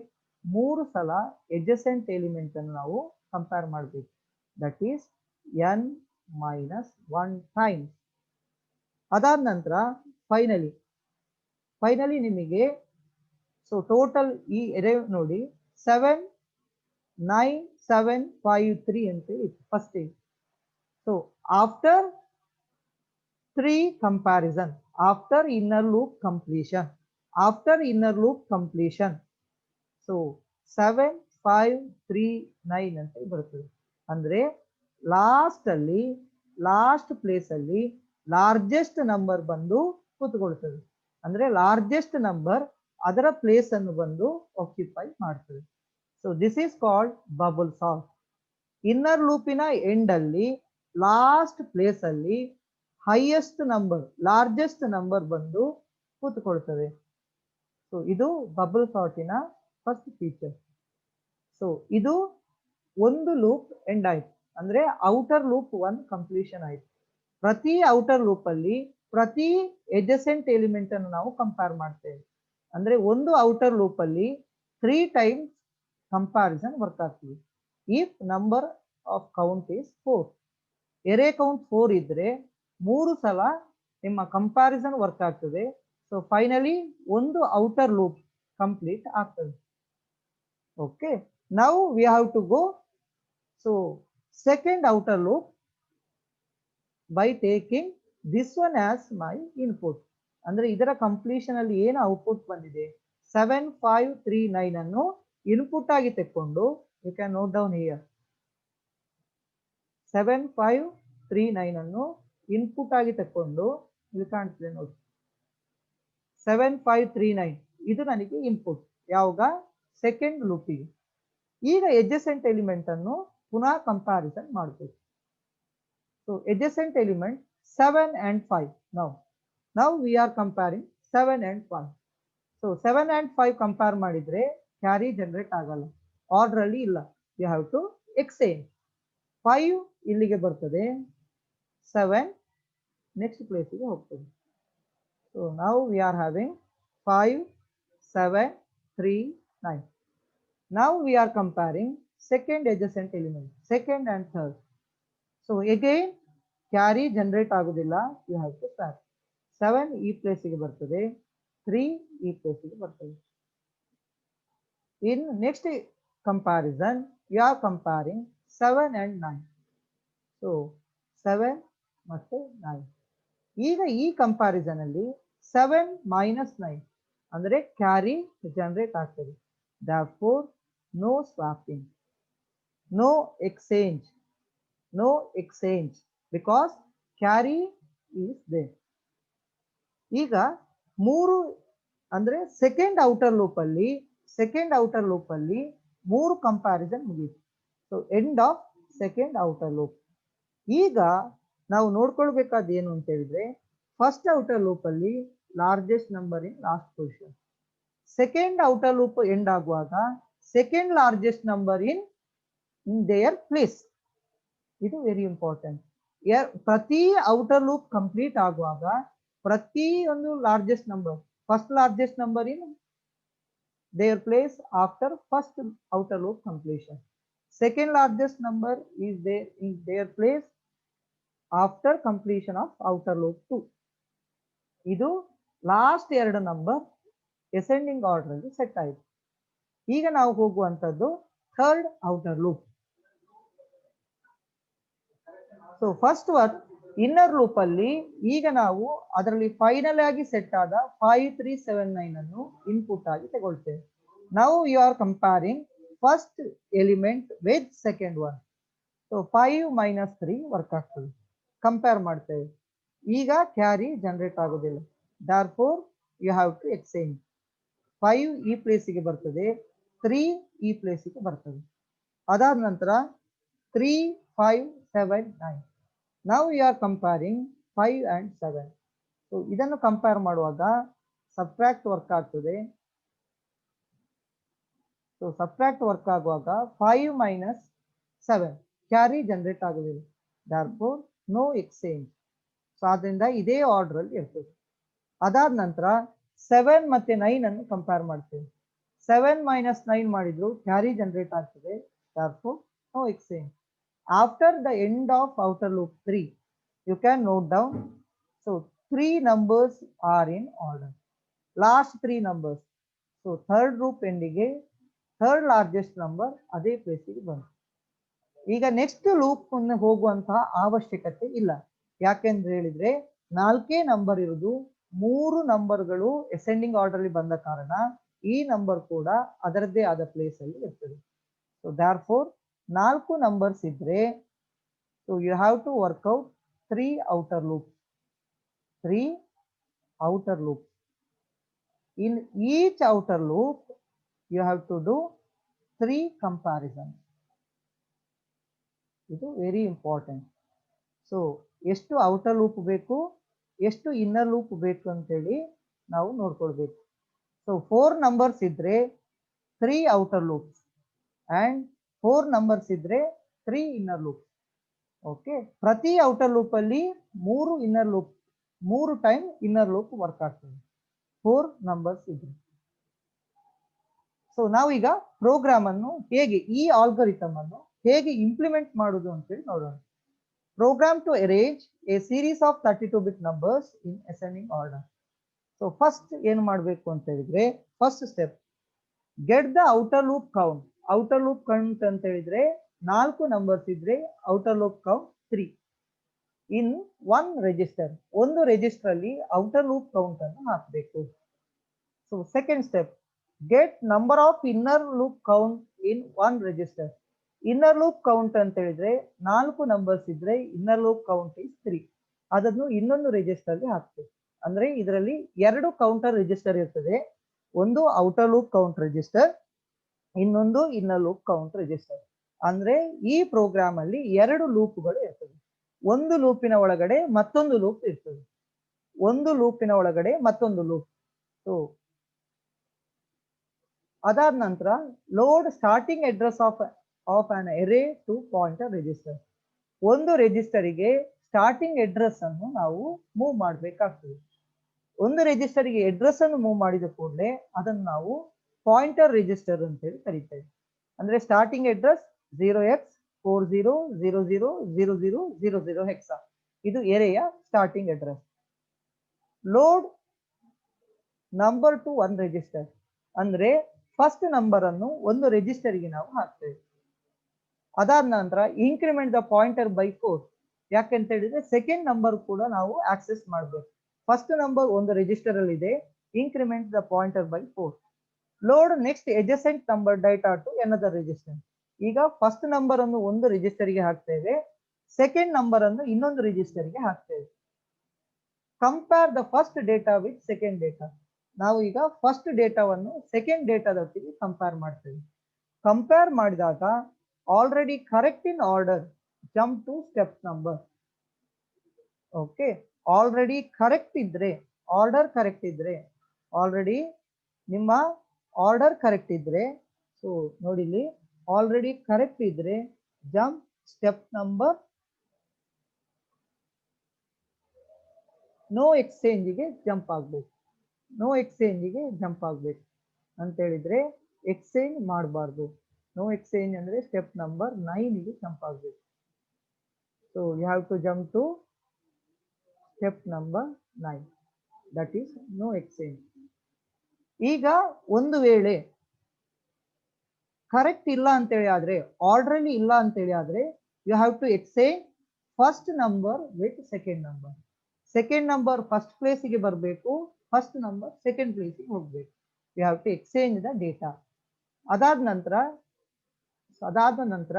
3 ಸಲ ಎಡ್ಜಸೆಂಟ್ ಎಲಿಮೆಂಟ್ ಅನ್ನು ನಾವು ಕಂಪೇರ್ ಮಾಡಬೇಕು. That is n minus 1 times. ಅದಾದ ನಂತರ ಫೈನಲಿ ನಿಮಗೆ ಸೊ ಟೋಟಲ್ ಈ ಎರೆ ನೋಡಿ 7 9 7 5 3 ಅಂತ ಇತ್ತು first. So after 3 comparison, after inner loop completion, so 7 5 3 9 ಅಂತ ಬರುತ್ತದೆ. ಅಂದ್ರೆ ಲಾಸ್ಟ್ ಪ್ಲೇಸ್ ಅಲ್ಲಿ ಲಾರ್ಜೆಸ್ಟ್ ನಂಬರ್ ಬಂದು ಕೂತ್ಕೊಳ್ತದೆ. ಅಂದ್ರೆ ಲಾರ್ಜೆಸ್ಟ್ ನಂಬರ್ ಅದರ ಪ್ಲೇಸ್ ಅನ್ನು ಬಂದು ಆಕ್ಯುಪೈ ಮಾಡ್ತದೆ. So this is called bubble sort. Inner ಲೂಪಿನ ಎಂಡ್ ಅಲ್ಲಿ ಲಾಸ್ಟ್ ಪ್ಲೇಸ್ ಅಲ್ಲಿ ಹೈಯೆಸ್ಟ್ ನಂಬರ್, ಲಾರ್ಜೆಸ್ಟ್ ನಂಬರ್ ಬಂದು ಕೂತ್ಕೊಳ್ತದೆ. ಸೊ ಇದು ಬಬಲ್ ಸಾರ್ಟಿನ ಫಸ್ಟ್ ಫೀಚರ್. ಸೊ ಇದು ಒಂದು ಲೂಪ್ ಎಂಡ್ ಆಯ್ತು, ಅಂದ್ರೆ ಔಟರ್ ಲೂಪ್ 1 ಕಂಪ್ಲೀಷನ್ ಆಯ್ತು. ಪ್ರತಿ ಔಟರ್ ಲೂಪ್ ಅಲ್ಲಿ ಪ್ರತಿ ಎಡ್ಜಸೆಂಟ್ ಎಲಿಮೆಂಟ್ ಅನ್ನು ನಾವು ಕಂಪೇರ್ ಮಾಡ್ತೇವೆ. ಅಂದ್ರೆ ಒಂದು ಔಟರ್ ಲೂಪ್ ಅಲ್ಲಿ 3 ಟೈಮ್ಸ್ ಕಂಪ್ಯಾರಿಸನ್ ವರ್ಕ್ ಆಗ್ತದೆ. If number of count is 4, ಎರೆ ಕೌಂಟ್ 4 ಇದ್ರೆ 3 ಸಲ ನಿಮ್ಮ ಕಂಪ್ಯಾರಿಸನ್ ವರ್ಕ್ ಆಗ್ತದೆ. ಸೊ ಫೈನಲಿ ಒಂದು ಔಟರ್ ಲೂಪ್ ಕಂಪ್ಲೀಟ್ ಆಗ್ತದೆ. Okay, now we have to go so second outer loop by taking this one as my input. ಅಂದ್ರೆ ಇದರ ಕಂಪ್ಲೀಷನ್ ಅಲ್ಲಿ ಏನು ಔಟ್ಪುಟ್ ಬಂದಿದೆ 7 5 3 9 ಅನ್ನು ಇನ್ಪುಟ್ ಆಗಿ ತೆಕ್ಕೊಂಡು you can note down here 7 5 3 9 ಅನ್ನು ಇನ್ಪುಟ್ ಆಗಿ ತಕೊಂಡು ಇಲ್ಲಿ ಕಾಣ್ತದೆ ನೋಡಿ 7 5 3 9 ಇದು ನನಗೆ ಇನ್ಪುಟ್ ಯಾವಾಗ ಸೆಕೆಂಡ್ ಲೂಪಿಗೆ. ಈಗ ಎಡ್ಜಸೆಂಟ್ ಎಲಿಮೆಂಟ್ ಅನ್ನು ಪುನಃ ಕಂಪ್ಯಾರಿಸನ್ ಮಾಡಬೇಕು. So adjacent element 7 and 5. Now we are comparing 7 and 5. So 7 and 5 compare ಮಾಡಿದ್ರೆ ಕ್ಯಾರಿ ಜನರೇಟ್ ಆಗಲ್ಲ, ಆರ್ಡರ್ ಅಲ್ಲಿ ಇಲ್ಲ. You have to exchange. 5 ಇಲ್ಲಿಗೆ ಬರ್ತದೆ, 7 ನೆಕ್ಸ್ಟ್ ಪ್ಲೇಸಿಗೆ ಹೋಗ್ತದೆ. So now we are having 5 7 3 9. Now we are comparing second adjacent element, second and third. So again carry generate ಆಗುದಿಲ್ಲ, you have to start. 7 ಈ ಪ್ಲೇಸಿಗೆ ಬರ್ತದೆ, 3 ಈ ಪ್ಲೇಸಿಗೆ ಬರ್ತದೆ. In next comparison you are comparing 7 and 9. So 7 ಮತ್ತೆ 9. ಈಗ ಈ ಕಂಪ್ಯಾರಿಸನ್ ಅಲ್ಲಿ 7 minus 9 ಅಂದ್ರೆ ಕ್ಯಾರಿ ಜನರೇಟ್ ಆಗ್ತದೆ. therefore no swapping, no exchange because carry is there. ಈಗ 3 ಅಂದ್ರೆ ಸೆಕೆಂಡ್ ಔಟರ್ ಲೂಪ್ ಅಲ್ಲಿ 3 ಕಂಪ್ಯಾರಿಸನ್ ಮುಗಿಯಿತು. So end of second outer loop. ಈಗ ನಾವು ನೋಡ್ಕೊಳ್ಬೇಕಾದ ಏನು ಅಂತ ಹೇಳಿದ್ರೆ ಫಸ್ಟ್ ಔಟರ್ ಲೂಪ್ ಅಲ್ಲಿ largest number in last position. Second outer loop end ಆಗುವಾಗ second largest number in their place. ಇದು ವೆರಿ ಇಂಪಾರ್ಟೆಂಟ್. ಪ್ರತಿ ಔಟರ್ ಲೂಪ್ ಕಂಪ್ಲೀಟ್ ಆಗುವಾಗ ಪ್ರತಿ ಒಂದು largest number, first largest number in their place after first outer loop completion. Second largest number is there in their place after completion of outer loop 2. ಇದು last 2 number ascending order ಅಲ್ಲಿ set ಆಯಿತು. ಈಗ ನಾವು ಹೋಗುವಂತದ್ದು third outer loop. So first one inner loop ಅಲ್ಲಿ ಈಗ ನಾವು ಅದರಲ್ಲಿ ಫೈನಲ್ ಆಗಿ ಸೆಟ್ ಆದ 5 3 7 9 ಅನ್ನು ಇನ್ಪುಟ್ ಆಗಿ ತಗೊಳ್ತೇವೆ. Now you are comparing first element with second one. So 5 - 3 work ಆಗ್ತದೆ. ಕಂಪೇರ್ ಮಾಡ್ತೇವೆ. ಈಗ ಕ್ಯಾರಿ ಜನರೇಟ್ ಆಗೋದಿಲ್ಲ. therefore you have to exchange. 5 ಈ ಪ್ಲೇಸಿಗೆ ಬರ್ತದೆ, 3 ಈ ಪ್ಲೇಸಿಗೆ ಬರ್ತದೆ. ಅದಾದ ನಂತರ 3, 5, 7, 9. now we are comparing 5 and 7. So ಇದನ್ನು ಕಂಪೇರ್ ಮಾಡುವಾಗ ಸಬ್ಟ್ರಾಕ್ಟ್ ವರ್ಕ್ ಆಗ್ತದೆ. ಸೊ ಸಬ್ಟ್ರಾಕ್ಟ್ ವರ್ಕ್ ಆಗುವಾಗ 5 - 7 ಕ್ಯಾರಿ ಜನರೇಟ್ ಆಗುದಿಲ್ಲ. therefore no exchange. ಸೊ ಆದ್ರಿಂದ ಇದೇ ಆರ್ಡರ್ ಅಲ್ಲಿ ಇರ್ತದೆ. ಅದಾದ ನಂತರ 7 ಮತ್ತೆ 9 ಅನ್ನು ಕಂಪೇರ್ ಮಾಡ್ತೇವೆ. 7 - 9 ಮಾಡಿದ್ರು ಕ್ಯಾರಿ ಜನರೇಟ್ ಆಗ್ತದೆ. therefore no exchange. after the end of outer loop 3, you can note down. So 3 numbers are in order. Last 3 numbers. So third loop ಎಂಡಿಗೆ ಥರ್ಡ್ ಲಾರ್ಜೆಸ್ಟ್ ನಂಬರ್ ಅದೇ ಪ್ಲೇಸಿಗೆ ಬಂತು. ಈಗ ನೆಕ್ಸ್ಟ್ ಲೂಪ್ ಹೋಗುವಂತಹ ಅವಶ್ಯಕತೆ ಇಲ್ಲ. ಯಾಕೆಂದ್ರೆ ಹೇಳಿದ್ರೆ 4 ನಂಬರ್ ಇರುವುದು, 3 ನಂಬರ್ಗಳು ಅಸೆಂಡಿಂಗ್ ಆರ್ಡರ್ ಅಲ್ಲಿ ಬಂದ ಕಾರಣ ಈ ನಂಬರ್ ಕೂಡ ಅದರದ್ದೇ ಆದ ಪ್ಲೇಸ್ ಅಲ್ಲಿ ಇರ್ತದೆ. ಸೊ therefore 4 ನಂಬರ್ಸ್ ಇದ್ರೆ, so you have to work out 3 outer loop. 3 outer loops. In each outer loop, you have to do 3 comparisons. ಇದು ವೆರಿ ಇಂಪಾರ್ಟೆಂಟ್. ಸೊ ಎಷ್ಟು ಔಟರ್ ಲೂಪ್ ಬೇಕು, ಎಷ್ಟು ಇನ್ನರ್ ಲೂಪ್ ಬೇಕು ಅಂತೇಳಿ ನಾವು ನೋಡ್ಕೊಳ್ಬೇಕು. ಸೊ 4 ನಂಬರ್ಸ್ ಇದ್ರೆ 3 ಔಟರ್ ಲೂಪ್ಸ್ ಅಂಡ್ 4 ನಂಬರ್ಸ್ ಇದ್ರೆ 3 ಇನ್ನರ್ ಲೂಪ್. ಓಕೆ, ಪ್ರತಿ ಔಟರ್ ಲೂಪ್ ಅಲ್ಲಿ 3 inner loop, 3 time inner loop work ಆಗ್ತದೆ 4 ನಂಬರ್ಸ್ ಇದ್ರೆ. ಸೊ ನಾವೀಗ ಪ್ರೋಗ್ರಾಮ್ ಅನ್ನು ಹೇಗೆ, ಈ ಆಲ್ಗರಿಥಮ್ ಅನ್ನು ಹೇಗೆ ಇಂಪ್ಲಿಮೆಂಟ್ ಮಾಡುದು ಅಂತೇಳಿ ನೋಡೋಣ. Program to arrange a series of 32-bit numbers in ascending order. So first ಏನು ಮಾಡಬೇಕು ಅಂತ ಹೇಳಿದ್ರೆ, first step get the outer loop count. Outer loop count ಅಂತ ಹೇಳಿದ್ರೆ 4 ನಂಬರ್ಸ್ ಇದ್ರೆ outer loop count 3 in 1 register. ಒಂದು ರಿಜಿಸ್ಟರ್ ಅಲ್ಲಿ ಔಟರ್ ಲೂಪ್ ಕೌಂಟ್ ಅನ್ನು ಹಾಕಬೇಕು. So second step get number of inner loop count in 1 register. Inner loop count ಅಂತ ಹೇಳಿದ್ರೆ 4 numbers ಇದ್ರೆ ಇನ್ನರ್ ಲೂಪ್ ಕೌಂಟ್ ಇಸ್ 3. ಅದನ್ನು ಇನ್ನೊಂದು ರಿಜಿಸ್ಟರ್ ಅಲ್ಲಿ ಹಾಕ್ಬೇಕು. ಅಂದ್ರೆ ಇದರಲ್ಲಿ 2 ಕೌಂಟರ್ ರಿಜಿಸ್ಟರ್ ಇರ್ತದೆ. ಒಂದು ಔಟರ್ ಲೂಪ್ ಕೌಂಟ್ ರಿಜಿಸ್ಟರ್, ಇನ್ನೊಂದು ಇನ್ನರ್ ಲೂಪ್ ಕೌಂಟ್ ರಿಜಿಸ್ಟರ್. ಅಂದ್ರೆ ಈ ಪ್ರೋಗ್ರಾಮ್ ಅಲ್ಲಿ 2 ಲೂಪ್ಗಳು ಇರ್ತದೆ. ಒಂದು ಲೂಪಿನ ಒಳಗಡೆ ಮತ್ತೊಂದು ಲೂಪ್ ಇರ್ತದೆ, ಒಂದು ಲೂಪಿನ ಒಳಗಡೆ ಮತ್ತೊಂದು ಲೂಪ್. ಸೊ ಅದಾದ ನಂತರ load starting address of an array to pointer register. ಒಂದು ರಿಜಿಸ್ಟರಿಗೆ ಸ್ಟಾರ್ಟಿಂಗ್ ಅಡ್ರೆಸ್ ಅನ್ನು ನಾವು ಮೂವ್ ಮಾಡಬೇಕಾಗ್ತದೆ. ಒಂದು ರಿಜಿಸ್ಟರ್ಗೆ ಅಡ್ರೆಸ್ ಅನ್ನು ಮೂವ್ ಮಾಡಿದ ಕೂಡಲೇ ಅದನ್ನು ನಾವು ಪಾಯಿಂಟರ್ ರಿಜಿಸ್ಟರ್ ಅಂತೇಳಿ ಕರೀತೇವೆ. ಅಂದ್ರೆ ಸ್ಟಾರ್ಟಿಂಗ್ ಅಡ್ರೆಸ್ 0x40000000 ಹೆಕ್ಸಾ, ಇದು ಎರೆಯ starting address. Load number to 1 register ಅಂದ್ರೆ ಫಸ್ಟ್ ನಂಬರ್ ಅನ್ನು ಒಂದು ರಿಜಿಸ್ಟರ್ಗೆ ನಾವು ಹಾಕ್ತೇವೆ. ಅದಾದ ನಂತರ ಇನ್ಕ್ರಿಮೆಂಟ್ ದ ಪಾಯಿಂಟರ್ ಬೈ 4. ಯಾಕೆಂತ ಹೇಳಿದ್ರೆ ಸೆಕೆಂಡ್ ನಂಬರ್ ಕೂಡ ನಾವು ಆಕ್ಸೆಸ್ ಮಾಡಬೇಕು. ಫಸ್ಟ್ ನಂಬರ್ ಒಂದು ರಿಜಿಸ್ಟರ್ ಅಲ್ಲಿ ಇದೆ, increment the pointer by 4. Load next adjacent number data to another register. ಈಗ ಫಸ್ಟ್ ನಂಬರ್ ಅನ್ನು ಒಂದು ರಿಜಿಸ್ಟರ್ಗೆ ಹಾಕ್ತೇವೆ, ಸೆಕೆಂಡ್ ನಂಬರ್ ಅನ್ನು ಇನ್ನೊಂದು ರಿಜಿಸ್ಟರ್ಗೆ ಹಾಕ್ತೇವೆ. Compare the first data with second data. ನಾವು ಈಗ ಫಸ್ಟ್ ಡೇಟಾವನ್ನು ಸೆಕೆಂಡ್ ಡೇಟಾದೊಟ್ಟಿಗೆ ಕಂಪೇರ್ ಮಾಡ್ತೇವೆ. ಕಂಪೇರ್ ಮಾಡಿದಾಗ already correct in order, jump to step number. Okay, already correct ಇದ್ರೆ, ಆರ್ಡರ್ ಕರೆಕ್ಟ್ ಇದ್ರೆ, ಆಲ್ರೆಡಿ ನಿಮ್ಮ ಆರ್ಡರ್ ಕರೆಕ್ಟ್ ಇದ್ರೆ, ಸೊ ನೋಡಿಲಿ ಆಲ್ರೆಡಿ ಕರೆಕ್ಟ್ ಇದ್ರೆ ಜಂಪ್ ಸ್ಟೆಪ್ ನಂಬರ್. ನೋ ಎಕ್ಸ್ಚೇಂಜಿಗೆ ಜಂಪ್ ಆಗ್ಬೇಕು, ನೋ ಎಕ್ಸ್ಚೇಂಜಿಗೆ ಜಂಪ್ ಆಗ್ಬೇಕು ಅಂತ ಹೇಳಿದ್ರೆ ಎಕ್ಸ್ಚೇಂಜ್ ಮಾಡಬಾರ್ದು. ನೋ ಎಕ್ಸ್ಚೇಂಜ್ ಅಂದ್ರೆ ಸ್ಟೆಪ್ ನಂಬರ್ 9ಗೆ ಜಂಪ್ ಆಗ್ಬೇಕು. So you have to jump to step number 9, that is no exchange. ಈಗ ಒಂದು ವೇಳೆ ಕರೆಕ್ಟ್ ಇಲ್ಲ ಅಂತೇಳಿ ಆದ್ರೆ, ಆರ್ಡರ್ ಅಲ್ಲಿ ಇಲ್ಲ ಅಂತೇಳಿ ಆದ್ರೆ, you have to exchange first number with second number. Second number first ಪ್ಲೇಸಿಗೆ ಬರಬೇಕು, ಫಸ್ಟ್ ನಂಬರ್ ಸೆಕೆಂಡ್ ಪ್ಲೇಸಿಗೆ ಹೋಗ್ಬೇಕು. You have to exchange the data. ಅದಾದ ನಂತರ ಅದಾದ ನಂತರ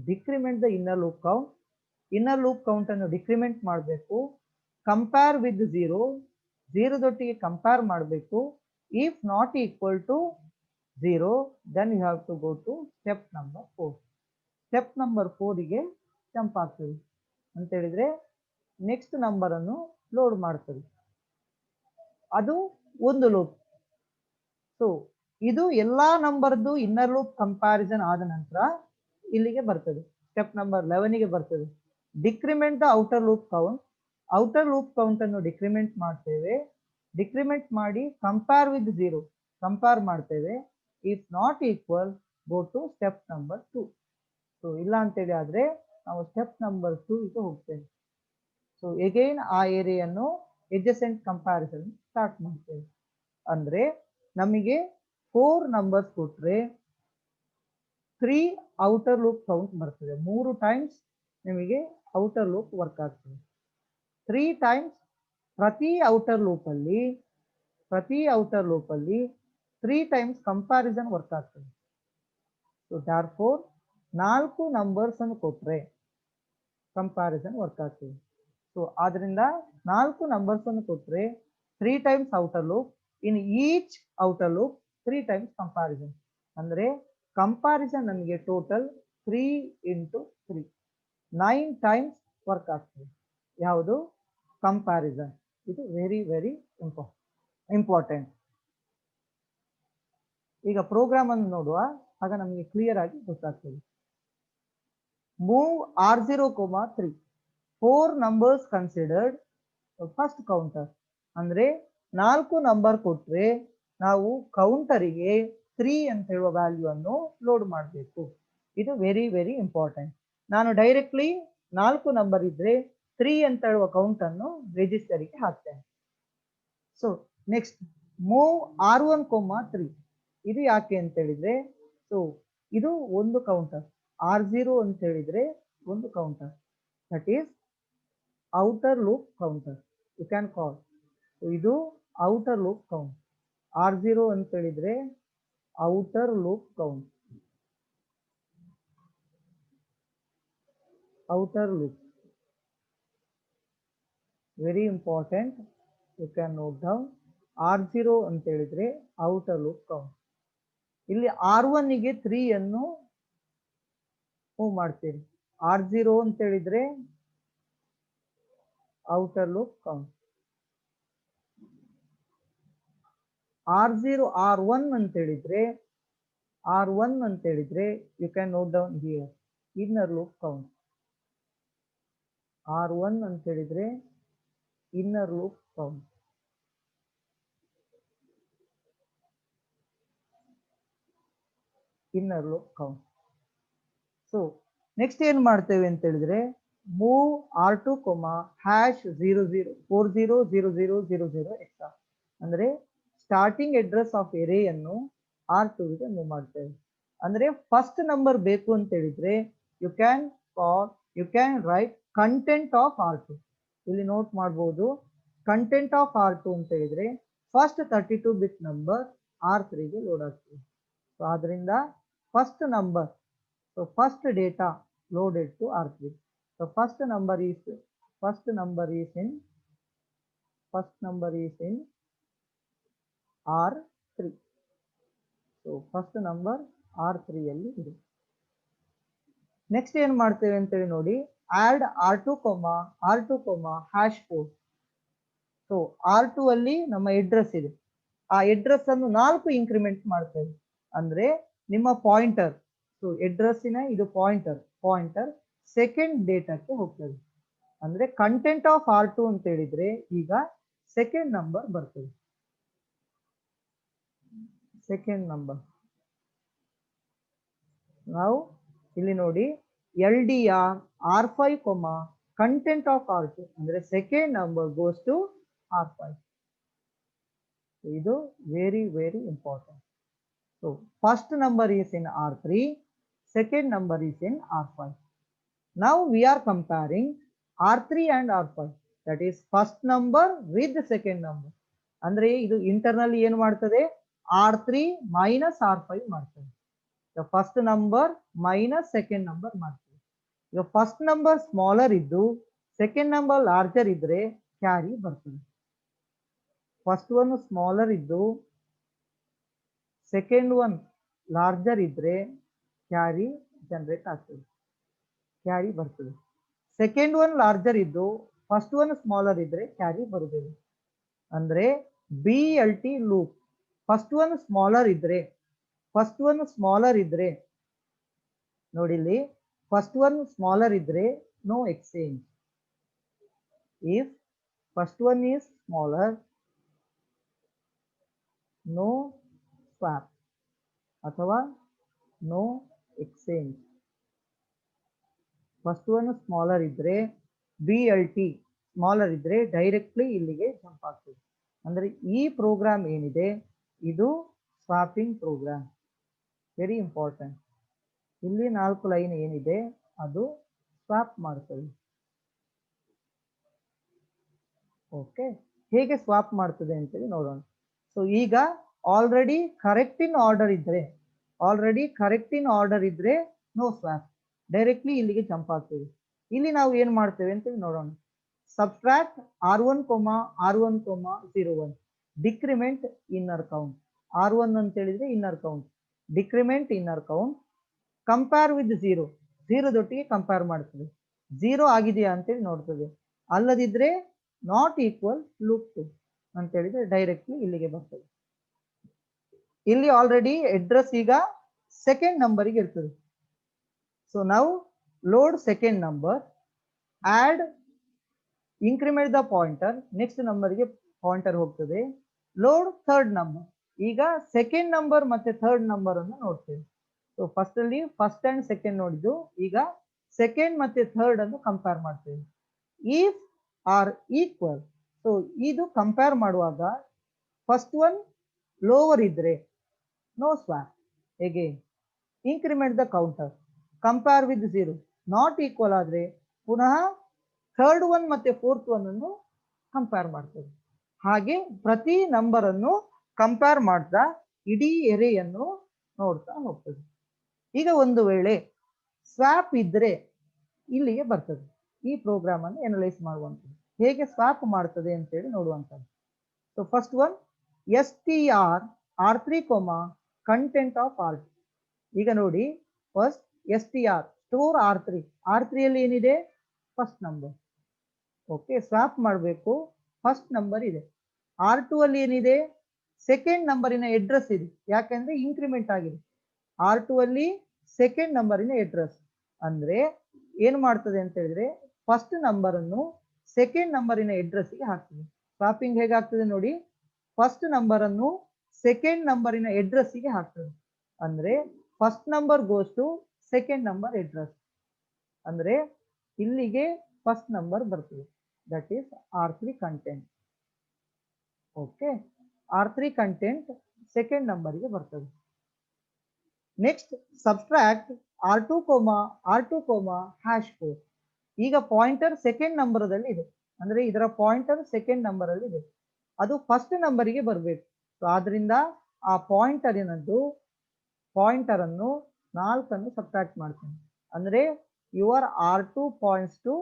decrement the inner loop count. Inner loop count ಅನ್ನು ಡಿಕ್ರಿಮೆಂಟ್ ಮಾಡಬೇಕು. ಕಂಪೇರ್ ವಿತ್ 0, 0ದೊಟ್ಟಿಗೆ ಕಂಪೇರ್ ಮಾಡಬೇಕು. If not equal to 0, then you have to go to step number 4. Step number 4ಗೆ jump ಆಗ್ತದೆ ಅಂತ ಹೇಳಿದ್ರೆ ನೆಕ್ಸ್ಟ್ ನಂಬರ್ ಅನ್ನು ಲೋಡ್ ಮಾಡ್ತದೆ. ಅದು ಒಂದು ಲೂಪ್. ಸೊ ಇದು ಎಲ್ಲಾ ನಂಬರ್ದು ಇನ್ನರ್ ಲೂಪ್ ಕಂಪ್ಯಾರಿಸನ್ ಆದ ನಂತರ ಇಲ್ಲಿಗೆ ಬರ್ತದೆ, ಸ್ಟೆಪ್ ನಂಬರ್ 11ಗೆ ಬರ್ತದೆ. Decrement the outer loop count. Outer loop count ಅನ್ನು ಡಿಕ್ರಿಮೆಂಟ್ ಮಾಡ್ತೇವೆ. ಡಿಕ್ರಿಮೆಂಟ್ ಮಾಡಿ ಕಂಪೇರ್ ವಿತ್ 0 ಕಂಪೇರ್ ಮಾಡ್ತೇವೆ. If not equal go to step number 2. So ಇಲ್ಲ ಅಂತೇಳಿ ಆದ್ರೆ ನಾವು ಸ್ಟೆಪ್ ನಂಬರ್ 2ಗೆ ಹೋಗ್ತೇವೆ. ಸೊ ಎಗೈನ್ ಆ ಏರಿಯನ್ನು ಎಡ್ಜಸೆಂಟ್ ಕಂಪ್ಯಾರಿಸನ್ ಸ್ಟಾರ್ಟ್ ಮಾಡ್ತೇವೆ. ಅಂದ್ರೆ ನಮಗೆ 4 ನಂಬರ್ಸ್ ಕೊಟ್ರೆ 3 ಔಟರ್ ಲೂಪ್ ಕೌಂಟ್ ಬರ್ತದೆ. 3 ಟೈಮ್ಸ್ ನಿಮಗೆ ಔಟರ್ ಲೂಪ್ ವರ್ಕ್ ಆಗ್ತದೆ. 3 ಟೈಮ್ಸ್ ಪ್ರತಿ ಔಟರ್ ಲೂಪ್ ಅಲ್ಲಿ 3 ಟೈಮ್ಸ್ ಕಂಪ್ಯಾರಿಸನ್ ವರ್ಕ್ ಆಗ್ತದೆ. ಸೊ therefore 4 ನಂಬರ್ಸ್ ಅನ್ನು ಕೊಟ್ರೆ ಕಂಪ್ಯಾರಿಸನ್ ವರ್ಕ್ ಆಗ್ತದೆ. ಸೊ ಆದ್ರಿಂದ 4 ನಂಬರ್ಸ್ ಅನ್ನು ಕೊಟ್ರೆ 3 times outer loop, in each outer loop 3 times comparison. ಅಂದ್ರೆ ಕಂಪ್ಯಾರಿಸನ್ ನಮಗೆ ಟೋಟಲ್ 3 into 3 9 ಟೈಮ್ಸ್ ವರ್ಕ್ ಆಗ್ತದೆ. ಯಾವುದು? ಕಂಪ್ಯಾರಿಸನ್. ಇದು ವೆರಿ ವೆರಿ ಇಂಪಾರ್ಟೆಂಟ್. ಈಗ ಪ್ರೋಗ್ರಾಮ್ ಅನ್ನು ನೋಡುವ, ಆಗ ನಮಗೆ ಕ್ಲಿಯರ್ ಆಗಿ ಗೊತ್ತಾಗ್ತದೆ. Move R0, 3 4 numbers considered first counter. ಅಂದ್ರೆ 4 ನಂಬರ್ ಕೊಟ್ರೆ ನಾವು ಕೌಂಟರಿಗೆ 3 ಅಂತ ಹೇಳುವ ವ್ಯಾಲ್ಯೂ ಅನ್ನು ಲೋಡ್ ಮಾಡಬೇಕು. ಇದು ವೆರಿ ವೆರಿ ಇಂಪಾರ್ಟೆಂಟ್. ನಾನು ಡೈರೆಕ್ಟ್ಲಿ 4 ನಂಬರ್ ಇದ್ರೆ 3 ಅಂತ ಹೇಳುವ ಕೌಂಟ್ ಅನ್ನು ರಿಜಿಸ್ಟರಿಗೆ ಹಾಕ್ತೇನೆ. ಸೊ ನೆಕ್ಸ್ಟ್ ಮೂವ್ R1, 3 ಇದು ಯಾಕೆ ಅಂತ ಹೇಳಿದ್ರೆ, ಸೊ ಇದು ಒಂದು ಕೌಂಟರ್. R0 ಅಂತ ಹೇಳಿದ್ರೆ ಒಂದು counter, that is outer loop counter you can call. ಇದು ಔಟರ್ ಲೂಪ್ ಕೌಂಟ್. R0 ಅಂತ ಹೇಳಿದ್ರೆ outer loop count, outer loop very important. You can note down. R0 ಅಂತ ಹೇಳಿದ್ರೆ ಔಟರ್ ಲೂಪ್ ಕೌಂಟ್. ಇಲ್ಲಿ R1 ಗೆ 3 ಅನ್ನು ಮೂವ್ ಮಾಡ್ತೀರಿ. R0 ಅಂತ ಹೇಳಿದ್ರೆ ಔಟರ್ ಲೂಪ್ ಕೌಂಟ್. R1 ಅಂತ ಹೇಳಿದ್ರೆ you can note down here inner loop count. R1 ಅಂತ ಹೇಳಿದ್ರೆ inner loop count. Inner loop count. So next ಏನ್ ಮಾಡ್ತೇವೆ ಅಂತ ಹೇಳಿದ್ರೆ ಮೂವ್ R2, #00400000 ಎಕ್ಸ್ಟ್ರಾ. ಅಂದ್ರೆ ಸ್ಟಾರ್ಟಿಂಗ್ ಅಡ್ರೆಸ್ ಆಫ್ ಎರೇ ಅನ್ನು R2 ಗೆ ಮೂವ್ ಮಾಡ್ತೇವೆ. ಅಂದ್ರೆ ಫಸ್ಟ್ ನಂಬರ್ ಬೇಕು ಅಂತ ಹೇಳಿದ್ರೆ you can write content of R2. ಇಲ್ಲಿ ನೋಟ್ ಮಾಡಬಹುದು. ಕಂಟೆಂಟ್ ಆಫ್ R2 ಅಂತ ಹೇಳಿದ್ರೆ ಫಸ್ಟ್ 32 ಬಿಟ್ ನಂಬರ್ R3 ಗೆ ಲೋಡ್ ಆಗ್ತದೆ. ಸೊ ಆದ್ರಿಂದ first number, so first data loaded to R3. So first number is in R3. So first number R3 ಅಲ್ಲಿ ಇದೆ. Next ಏನ್ ಮಾಡ್ತೇವೆ ಅಂತೇಳಿ ನೋಡಿ, ಆಡ್ R2, #4. ಸೊ R2 ಅಲ್ಲಿ ನಮ್ಮ ಅಡ್ರೆಸ್ ಇದೆ. ಆ ಅಡ್ರೆಸ್ ಅನ್ನು 4 ಇನ್ಕ್ರಿಮೆಂಟ್ ಮಾಡ್ತೇವೆ. ಅಂದ್ರೆ ನಿಮ್ಮ ಪಾಯಿಂಟರ್, ಸೊ ಅಡ್ರೆಸ್ಸಿನ ಇದು ಪಾಯಿಂಟರ್ ಸೆಕೆಂಡ್ ಡೇಟಾಕ್ಕೆ ಹೋಗ್ತದೆ. ಅಂದ್ರೆ ಕಂಟೆಂಟ್ ಆಫ್ R2 ಅಂತ ಹೇಳಿದ್ರೆ ಈಗ ಸೆಕೆಂಡ್ ನಂಬರ್ ಬರ್ತದೆ. ಸೆಕೆಂಡ್ ನಂಬರ್ ನಾವು ಇಲ್ಲಿ ನೋಡಿ LDR R5, content of R2 ಅಂದ್ರೆ second number goes to R5. ಇದು very very important. So first number is in R3, second number is in R5. Now we are comparing R3 and R5. That is first number with the second number. ಅಂದ್ರೆ ಇದು internal ಏನ್ ಮಾಡ್ತದೆ, R3 - R5 ಮಾಡ್ತದೆ. First number minus second number ಮಾಡ್ತೀವಿ. ಈಗ first number smaller ಇದ್ದು second number larger ಇದ್ರೆ carry ಬರ್ತದೆ. ಫಸ್ಟ್ ಒನ್ ಸ್ಮಾಲರ್ ಇದ್ದು ಸೆಕೆಂಡ್ ಒನ್ ಲಾರ್ಜರ್ ಇದ್ರೆ ಕ್ಯಾರಿ ಜನರೇಟ್ ಆಗ್ತದೆ, ಕ್ಯಾರಿ ಬರ್ತದೆ. ಸೆಕೆಂಡ್ ಒನ್ ಲಾರ್ಜರ್ ಇದ್ದು ಫಸ್ಟ್ ಒನ್ ಸ್ಮಾಲರ್ ಇದ್ರೆ ಕ್ಯಾರಿ ಬರುವುದಿಲ್ಲ. ಅಂದ್ರೆ BLT loop. First one smaller ಇದ್ರೆ ನೋಡಿ ಇಲ್ಲಿ, ಫಸ್ಟ್ ಒನ್ ಸ್ಮಾಲರ್ ಇದ್ರೆ no exchange. If first one is smaller, no swap ಅಥವಾ no exchange. First one smaller ಇದ್ರೆ BLT ಸ್ಮಾಲರ್ ಇದ್ರೆ ಡೈರೆಕ್ಟ್ಲಿ ಇಲ್ಲಿಗೆ ಜಂಪ್ ಆಗ್ತದೆ. ಅಂದ್ರೆ ಈ ಪ್ರೋಗ್ರಾಮ್ ಏನಿದೆ ಇದು ಸ್ವಾಪಿಂಗ್ ಪ್ರೋಗ್ರಾಮ್. Very important. ಇಲ್ಲಿ 4 ಲೈನ್ ಏನಿದೆ ಅದು ಸ್ವಾಪ್ ಮಾಡ್ತದೆ. ಓಕೆ, ಹೇಗೆ ಸ್ವಾಪ್ ಮಾಡ್ತದೆ ಅಂತೇಳಿ ನೋಡೋಣ. ಸೊ ಈಗ ಆಲ್ರೆಡಿ ಕರೆಕ್ಟ್ ಇನ್ ಆರ್ಡರ್ ಇದ್ರೆ ನೋ ಸ್ವಾಪ್, ಡೈರೆಕ್ಟ್ಲಿ ಇಲ್ಲಿಗೆ ಜಂಪ್ ಆಗ್ತದೆ. ಇಲ್ಲಿ ನಾವು ಏನ್ ಮಾಡ್ತೇವೆ ಅಂತೇಳಿ ನೋಡೋಣ. Subtract R1, R1, 01, decrement inner count. R1 ಅಂತ ಹೇಳಿದ್ರೆ inner count, decrement inner count, compare with 0, 0ದೊಟ್ಟಿಗೆ ಕಂಪೇರ್ ಮಾಡ್ತದೆ. 0 ಆಗಿದೆಯಾ ಅಂತೇಳಿ ನೋಡ್ತದೆ. ಅಲ್ಲದಿದ್ರೆ ನಾಟ್ ಈಕ್ವಲ್ ಲೂಪ್ 2 ಅಂತ ಹೇಳಿದ್ರೆ ಡೈರೆಕ್ಟ್ಲಿ ಇಲ್ಲಿಗೆ ಬರ್ತದೆ. ಇಲ್ಲಿ ಆಲ್ರೆಡಿ ಅಡ್ರೆಸ್ ಈಗ ಸೆಕೆಂಡ್ ನಂಬರಿಗೆ ಇರ್ತದೆ. ಸೊ ನಾವು load second number, and increment the pointer, next ನಂಬರ್ಗೆ ಪಾಯಿಂಟರ್ ಹೋಗ್ತದೆ. ಲೋಡ್ ಥರ್ಡ್ ನಂಬರ್, ಈಗ ಸೆಕೆಂಡ್ ನಂಬರ್ ಮತ್ತೆ ಥರ್ಡ್ ನಂಬರ್ ಅನ್ನು ನೋಡ್ತೇವೆ. ಸೊ ಫಸ್ಟ್ ಅಲ್ಲಿ ಫಸ್ಟ್ ಅಂಡ್ ಸೆಕೆಂಡ್ ನೋಡಿದ್ದು, ಈಗ ಸೆಕೆಂಡ್ ಮತ್ತೆ ಥರ್ಡ್ ಅನ್ನು ಕಂಪೇರ್ ಮಾಡ್ತೇವೆ. ಇಫ್ ಆರ್ ಈಕ್ವಲ್, ಸೊ ಇದು ಕಂಪೇರ್ ಮಾಡುವಾಗ ಫಸ್ಟ್ ಒನ್ ಲೋವರ್ ಇದ್ರೆ no swap. Again increment the counter, compare with 0, not equal ಆದ್ರೆ ಪುನಃ ಥರ್ಡ್ ಒನ್ ಮತ್ತೆ ಫೋರ್ತ್ ಒನ್ ಅನ್ನು ಕಂಪೇರ್ ಮಾಡ್ತದೆ. ಹಾಗೆ ಪ್ರತಿ ನಂಬರ್ ಅನ್ನು ಕಂಪೇರ್ ಮಾಡ್ತಾ ಇಡೀ ಎರೆಯನ್ನು ನೋಡ್ತಾ ಹೋಗ್ತದೆ. ಈಗ ಒಂದು ವೇಳೆ ಸ್ವಾಪ್ ಇದ್ರೆ ಇಲ್ಲಿಗೆ ಬರ್ತದೆ. ಈ ಪ್ರೋಗ್ರಾಮ್ ಅನ್ನು ಅನಲೈಸ್ ಮಾಡುವಂಥದ್ದು, ಹೇಗೆ ಸ್ವಾಪ್ ಮಾಡ್ತದೆ ಅಂತೇಳಿ ನೋಡುವಂಥದ್ದು. So first one str R3, content of R2. ಈಗ ನೋಡಿ, first str store R3, R3 ಅಲ್ಲಿ ಏನಿದೆ ಫಸ್ಟ್ ನಂಬರ್. ಓಕೆ, ಸ್ವಾಪ್ ಮಾಡಬೇಕು. ಫಸ್ಟ್ ನಂಬರ್ ಇದೆ. R2 ಅಲ್ಲಿ ಏನಿದೆ ಸೆಕೆಂಡ್ ನಂಬರಿನ ಅಡ್ರೆಸ್ ಇದೆ, ಯಾಕಂದ್ರೆ ಇನ್ಕ್ರಿಮೆಂಟ್ ಆಗಿದೆ. R2 ಅಲ್ಲಿ ಸೆಕೆಂಡ್ ನಂಬರಿನ ಅಡ್ರೆಸ್. ಅಂದ್ರೆ ಏನ್ ಮಾಡ್ತದೆ ಅಂತ ಹೇಳಿದ್ರೆ ಫಸ್ಟ್ ನಂಬರ್ ಅನ್ನು ಸೆಕೆಂಡ್ ನಂಬರಿನ ಅಡ್ರೆಸ್ಗೆ ಹಾಕ್ತದೆ. ಸ್ವಾಪಿಂಗ್ ಹೇಗಾಗ್ತದೆ ನೋಡಿ, ಫಸ್ಟ್ ನಂಬರ್ ಅನ್ನು ಸೆಕೆಂಡ್ ನಂಬರಿನ ಅಡ್ರೆಸ್ಗೆ ಹಾಕ್ತದೆ. ಅಂದ್ರೆ first number goes to second number address. ಅಂದ್ರೆ ಇಲ್ಲಿಗೆ ಫಸ್ಟ್ ನಂಬರ್ ಬರ್ತದೆ, that is R3 content. Okay, R3 content second ನಂಬರ್ಗೆ ಬರ್ತದೆ. Next subtract R2, #4. ಈಗ ಪಾಯಿಂಟರ್ ಸೆಕೆಂಡ್ ನಂಬರ್ದಲ್ಲಿ ಇದೆ, ಅಂದ್ರೆ ಇದರ ಪಾಯಿಂಟರ್ ಸೆಕೆಂಡ್ ನಂಬರ್ ಅಲ್ಲಿ ಇದೆ, ಅದು ಫಸ್ಟ್ ನಂಬರಿಗೆ ಬರಬೇಕು. ಸೊ ಆದ್ರಿಂದ ಆ ಪಾಯಿಂಟರ್ ಅನ್ನು 4 ಸಬ್ಟ್ರಾಕ್ಟ್ ಮಾಡ್ತೀನಿ. ಅಂದ್ರೆ your R2 points to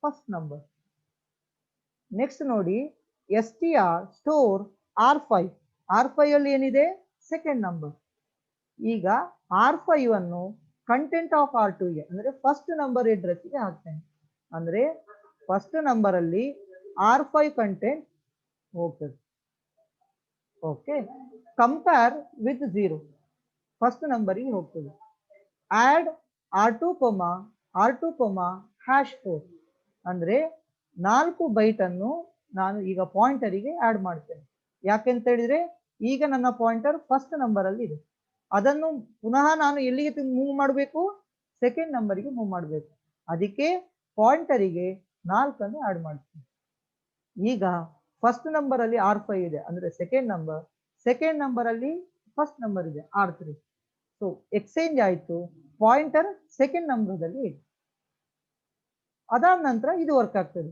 first number. Next ನೋಡಿ, str ಸ್ಟೋರ್ R5, R5 ಅಲ್ಲಿ ಏನಿದೆ ಸೆಕೆಂಡ್ ನಂಬರ್. ಈಗ R5 ಅನ್ನು ಕಂಟೆಂಟ್ ಆಫ್ R2 ಗೆ, ಅಂದ್ರೆ ಫಸ್ಟ್ ನಂಬರ್ ಅಡ್ರೆಸ್ಗೆ ಹಾಕ್ತೇನೆ. ಅಂದ್ರೆ ಫಸ್ಟ್ ನಂಬರ್ ಅಲ್ಲಿ R5 ಕಂಟೆಂಟ್ ಹೋಗ್ತದೆ. ಓಕೆ, ಕಂಪೇರ್ ವಿತ್ 0, ಫಸ್ಟ್ ನಂಬರಿಗೆ ಹೋಗ್ತದೆ. ಆಡ್ R2, #4, ಅಂದ್ರೆ 4 ಬೈಟ್ ಅನ್ನು ನಾನು ಈಗ ಪಾಯಿಂಟರಿಗೆ ಆಡ್ ಮಾಡ್ತೇನೆ. ಯಾಕೆಂತ ಹೇಳಿದ್ರೆ ಈಗ ನನ್ನ ಪಾಯಿಂಟರ್ ಫಸ್ಟ್ ನಂಬರ್ ಅಲ್ಲಿ ಇದೆ, ಅದನ್ನು ಪುನಃ ನಾನು ಎಲ್ಲಿಗೆ ಮೂವ್ ಮಾಡಬೇಕು, ಸೆಕೆಂಡ್ ನಂಬರಿಗೆ ಮೂವ್ ಮಾಡಬೇಕು. ಅದಕ್ಕೆ ಪಾಯಿಂಟರಿಗೆ 4 ಆಡ್ ಮಾಡ್ತೀನಿ. ಈಗ ಫಸ್ಟ್ ನಂಬರ್ ಅಲ್ಲಿ R5 ಇದೆ, ಅಂದ್ರೆ ಸೆಕೆಂಡ್ ನಂಬರ್ ಅಲ್ಲಿ ಫಸ್ಟ್ ನಂಬರ್ ಇದೆ R3. ಸೊ ಎಕ್ಸ್ಚೇಂಜ್ ಆಯ್ತು, ಪಾಯಿಂಟರ್ ಸೆಕೆಂಡ್ ನಂಬರ್ದಲ್ಲಿ ಇದೆ. ಅದಾದ ನಂತರ ಇದು ವರ್ಕ್ ಆಗ್ತದೆ.